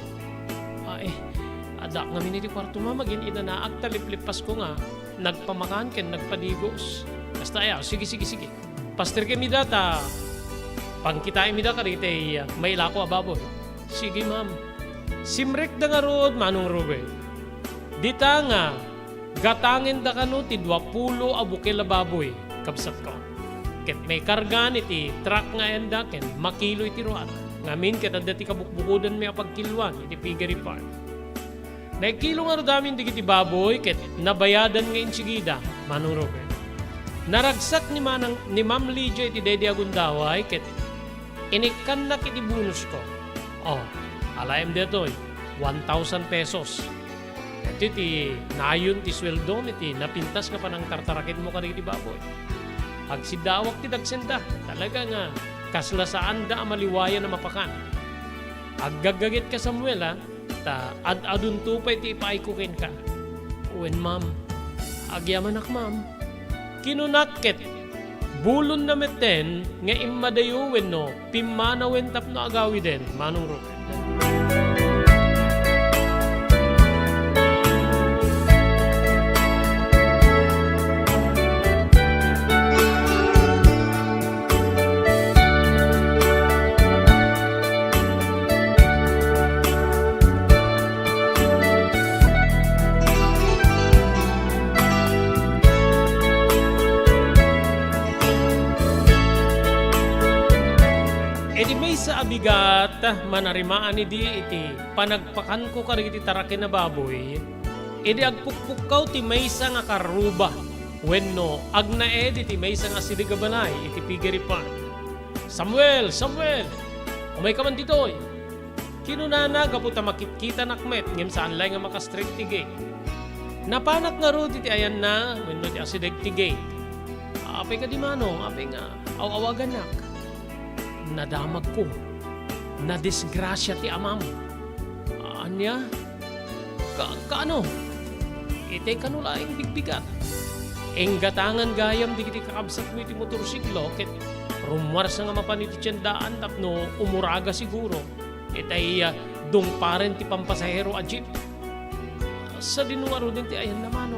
Ada nga miniti kwarto ma'am, magin inanaag talip-lipas ko nga. Nagpamakan ken nagpadigos. Basta sige. Pastor kay mida ta, pangkitain mida ka rite may lako a baboy. Sige ma'am. Simrek da nga rood, Manong Robert. Dita nga, gatangin da kano ti 20 a bukel a baboy kabsat ko. Ket may kargan iti truck nga enda ken makilo iti ruat. Ngamin ket adda ti kabukbukodan may pagkilwan iti piggery farm. Naikilo nga rodamin digiti baboy ket nabayadan nga insigida, Manong Robert. Naragsak ni Ma'am Lydia iti Dede Agundaway ket inikan na kiti bonus ko. Alayam detoy 1,000 pesos. Ito ti nayon ti sweldo iti napintas nga panang tartarakit mo kanang iti baboy. Agsidawak ti dagsenda. Talaga nga kaslasaan da amaliwaya na mapakan. Aggagagit ka Samuel ta ad-adun tupay ti ipaikukin ka. Uwen ma'am. Agyaman ak ma'am. Kinunakket. Bulon na meten nga imadayuwen no pimanawen tap no agawi den Manong Robert. Sa abigat, manarimaan iti panagpakan ko kari iti tarakin na baboy, iti agpukpukaw ti maysa nga karuba, wenno agnaed iti maysa nga siligabanay iti piggery farm. Samuel! Umay ka man ditoy. Kinunana gaputa makikita nakmet ngem saan lay nga makastraight ti gate. Napanak nga ro iti ayan na, wenno ti asidag ti gate. Apay ka di manong, apay nga awawagan nak. Nadamag ko. Nadisgrasya ti amam. Anya? Kaano? Ite kanulaing bigbigat. Enggatangan gayam di kiti kakabsat mo iti motorsiklo ket rumwar sa nga mapan iti tiyandaan tapno umuraga siguro. Itay dungparen ti pampasahero a jeep. Sa dinuwaro din ti ayan naman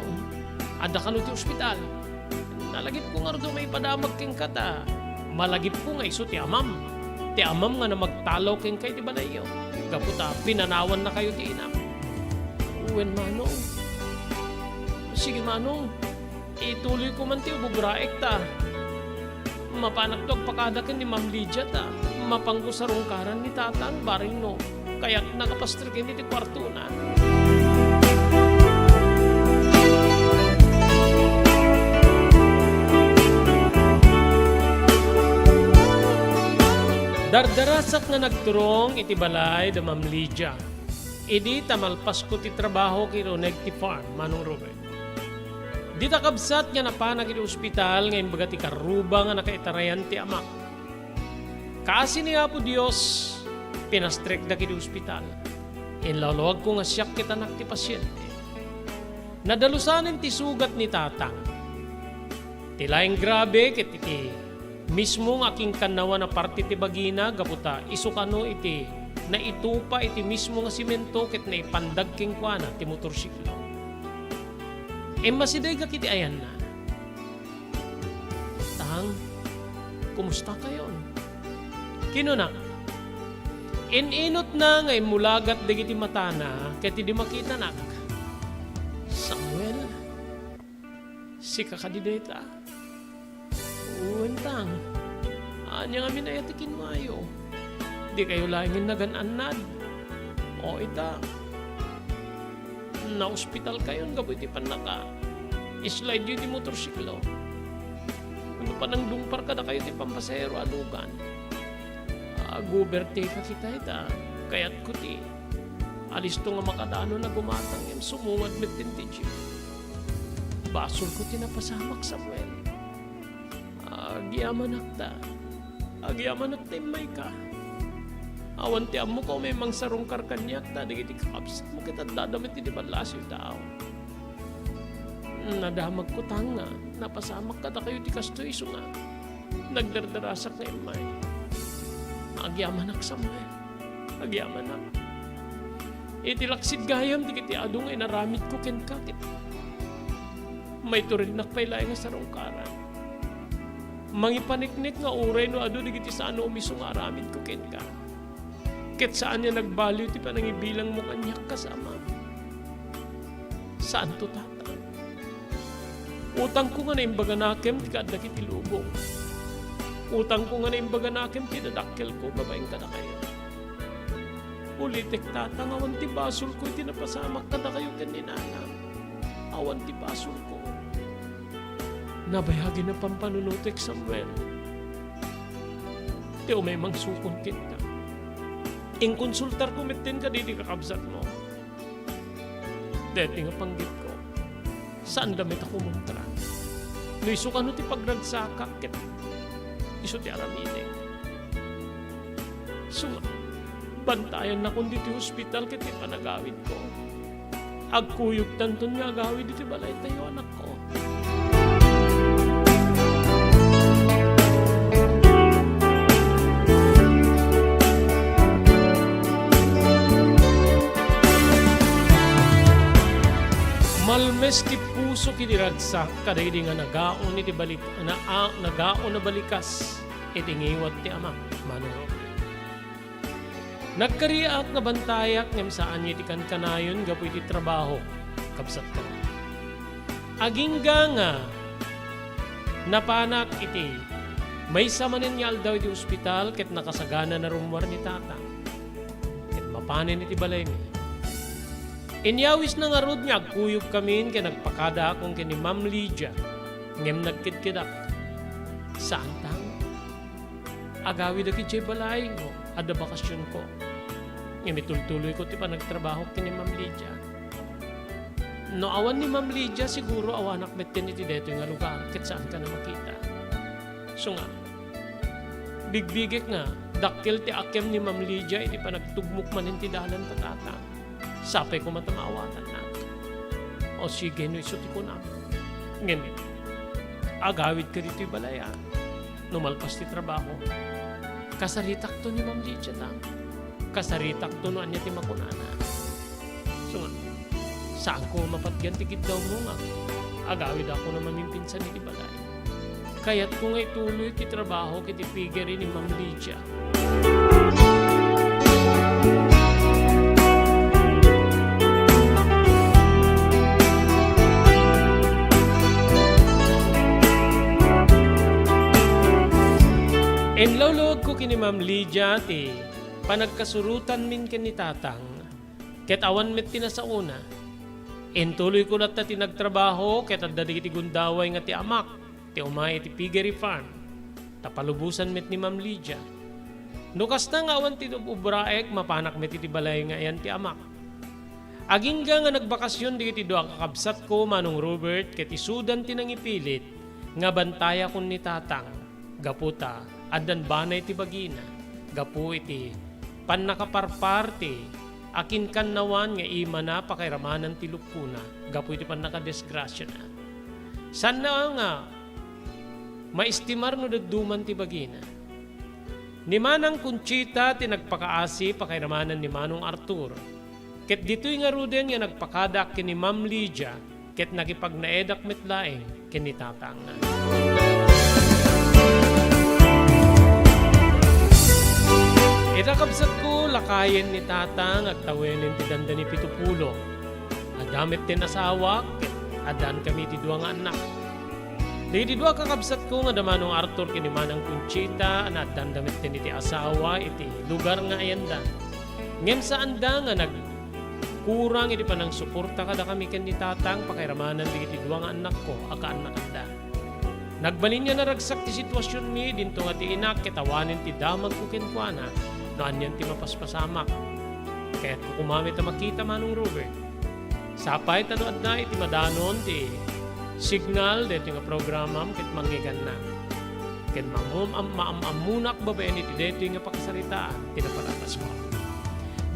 ada kanu ti ospital. Nalagip ko nga ro may padamag king kata. Malagip ko nga iso ti amam. Ti amam nga na magtalaw king kay ti balayo. Kaputa, pinanawan na kayo ti inam. Uwen manong. Sige manong. Ituloy ko man ti ububraek ta. Mapanak to agpakadakan ni Ma'am Lydia ta. Mapangko sa rungkaran ni tatang baring no. Kaya nakapastrikin ti kwarto na. Dardarasak nga nagturong iti balay da Ma'am Lydia. Idi tamalpas ko ti trabaho kiro nagti farm, Manong Robert. Di takabsat nga napanag iti ospital ngayon baga ti karuba nga nakaitarayan ti amak. Kasi niya po Diyos, pinastrek da kiti ospital. Inlalawag ko nga siyak kita nak ti pasyente. Nadalusanin ti sugat ni tatang. Tilaing grabe ket iti mismo ng aking kanawa na parte ti bagina, gaputa, isukano iti, na itupa iti mismo nga simento ket na ipandag king kuana ti motorsiklo. Masiday ka kiti ayan na. Tang, kumusta kayon? Kinuna, ininot na nga imulagat digiti matana ket di makita nak. Samuel, si kakadideta. Uwentang, anya nga minayatikin mayo. Di kayo langin nagananad. O ita, na-hospital kayo, gaboy ti panaka. Slide yun di motorsiklo. Ano pa nang dumpar ka na kayo ti pampasero alugan. Guberte ka kita ita. Kaya't ko ti. Alis to nga makadano na gumatang yung sumungad met tinti basol ko tinapasamak Samuel. Agyaman akta. Agyaman akta may ka. Awan ti amo ko may mangsarong karkanyak ta. Digiti kakapsat mo kita dadamit ti di balasyo tao. Nadamag ko tanga. Napasamak ka ta kayo ti kasto iso nga. Nagdardarasak na imay. Agyaman ak Samuel. Agyaman ak. Itilaksid gayam di kiti adong ay naramid ko ken kakit. May turin nakpailay nga sarong karan. Mangipaniknik nga uray no ado di kiti saan umiso nga aramid ko ken ka. Ket saan niya nagbaliw ti panangibilang mo kanyak kasama. Saan to tata? Utang ko nga na imbaga nakem ti kadda kiti lubong. Utang ko nga na imbaga nakem ti dadakkel ko babaeng kada kayo. Ulitek tata, awan ti basol ko, tinapasamak ka na kayo kaninana. Awan ti basol ko. Nabayagi na pampanunutek Samuel. Ti umay mang sukon kita. Inkonsultar ko metin ka di kakabsat mo. Deti nga panggit ko. Saan damit ako muntra? No iso ka no ti pagragsakak ket. Iso ti aramideng. Bantayan na kundi ti hospital kiti panagawid ko. Agkuyog tanton nga agawid iti balay tayo anak ko. Malmes ti puso kiniragsak kaday di nga nagaon iti balik nagaon na balikas iti ngiwat ti ama manong. Nagkariak nga bantayak ngem saan iti kankanayon gapu iti trabaho kabsat ko. Agingga nga napanak iti may samanin nga aldaw iti ospital ket nakasagana na rumwar ni tata. Ket mapanin iti balay mi. Inyawis na nga rod niya agkuyog kamin kaya nagpakada akong kini Ma'am Lydia ngem nagkitkidak. Saan tang? Agawid aki chay balay no, ada bakasyon ko. Ngem itultuloy ko ti pa nagtrabaho kini Ma'am Lydia. No awan ni Ma'am Lydia siguro awanak metten iti deto nga lugar ket saan ka na makita. So nga, bigbigek nga, dakkel ti akem ni Ma'am Lydia iti pa nagtugmok man ti dalan patata. Sapay ko matamawatan na. O sige, no isuti ko na. Ngayon, agawid ka dito yung balaya. Numalpas ti trabaho. Kasaritak to ni Ma'am Lydia ta. Kasaritak to no anya ti makunana. So nga, saan ko mapatgan ti daw mo nga? Agawid ako na mamimpinsan ni ti balay. Kaya't ko nga ituloy ti trabaho kiti figure ni Ma'am Lydia. Enlawlod ko kini Ma'am Lydia ti panagkasurutan min ken ni tatang ket awan met tinasauna. Entuloy ko na ti nagtrabaho ket adda ti gundaway nga ti amak ti umay ti piggery farm. Tapalubusan met ni Ma'am Lydia. Nukas na nga awan ti ubraek mapanak met ti balay nga yan ti amak. Agingga nga nagbakasyon di ti duha kakabsat ko manong Robert ket isudan ti nangipilit nga bantaya kun ni tatang gaputa addan banay ti bagina, gapu iti pannakaparparti, akin kan nawan nga ima na pakairamanan ti lupuna, gapu iti pannakadesgrasya na. San na nga, maistimar no dadduman ti bagina. Ni Manang Conchita ti nagpakaasi pakairamanan ni Manong Arthur, ket dito'y nga ruden nga nagpakadak kini Ma'am Lydia, ket nakipagnaedak metlaeng kini tatang na. Itakabsat ko lakayen ni tatang at tawenin ti danda ni Pitupulo. Adamit tin asawa, adan kami ti duwa nga anak. Di duwa kakabsat ko nga damanong Arthur kini Manang Conchita na dandamit tin iti asawa iti lugar nga ayanda. Ngem saan da nga kurang iti panang suporta kada kami ken ni tatang pakairamanan di iti duwa nga anak ko aka anak kanda. Nagbalin niya naragsak ti sitwasyon mi dinto nga ti inak kitawanin ti damag ko ken kuana no anyan ti mapaspasamak. Kaya't kukumamit na makita manong Robert. Sapay tanuad na iti madanon ti signal dito nga programam ket manggigan na. Ken maamunak babaen iti dito nga pakasaritaan tinapalatas mo.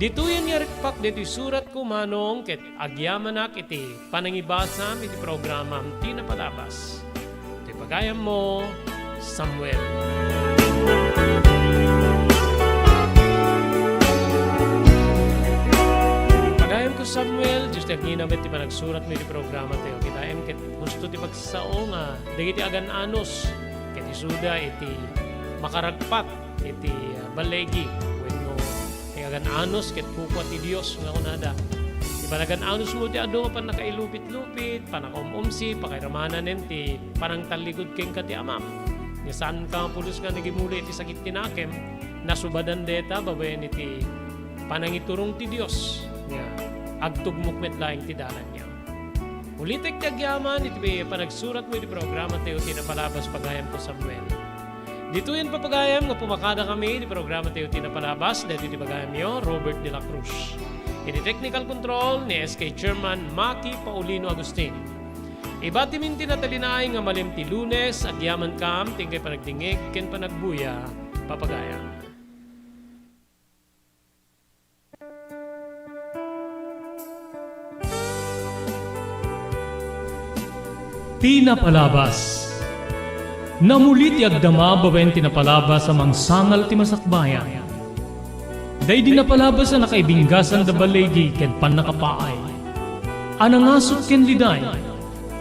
Dito yan yarikpak dito surat ko manong ket agyamanak iti panangibasam iti programam tinapalabas. Iti pagayam mo, Samuel. Pagayam ko Samuel, just like ginamit ti panagsurat mo iti programa tayo. Kitayam ket gusto ti pagsao nga dagiti agan anos ket isuda iti makaragpat iti balegi wenno ti agan anos ket kukwat ti Dios nga kunada. Ti panagan anos mo ti adu pan nakailupit-lupit, panakumumsi, pakairamanan ti panangtaligod ken ka ti amam. Nya saan ka pulos nga nagimuli iti sakit tinakem, nasubadan deta babayen iti panangiturong ti Dios nga agtugmok met laing ti dalan niya. Ulitek ti agyaman iti panagsurat mo iti programa tayo tinapalabas pagayam ko Samuel. Dito yan papagayam nga pumakada kami iti programa tayo tinapalabas dahil iti pagayam nyo Robert de la Cruz. Iti technical control ni SK Chairman Maki Paulino Agustin. Iba timin tinatalinaay nga malim ti Lunes agyaman kam tingkay panagdingig ken panagbuya papagayam. Tinapalabas. Namulit ti agdama babaen tinapalabas sa mangsangal ti masakbayan. Day dinapalabas sa nakaibinggasan da balegi ken panakapaay. Anangasot ken liday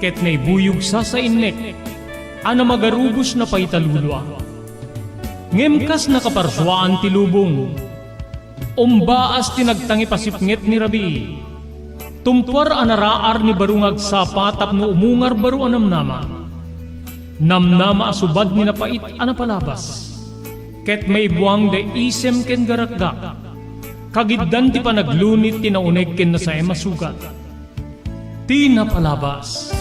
ket naibuyog sa innek. Ana magarubos na paitalulwa. Ngemkas nakaparswaan ti lubong. Umbaas tinagtangi pasipnget ni Rabi. Tumpar anaraar ni barungag sapat tapno umungar baru anamnama. Namnama asubad ni napait anapalabas. Ket may buwang de isem ken garakgak. Kagiddan ti panaglunit ti nauneg ken nasay masugat. Tinapalabas.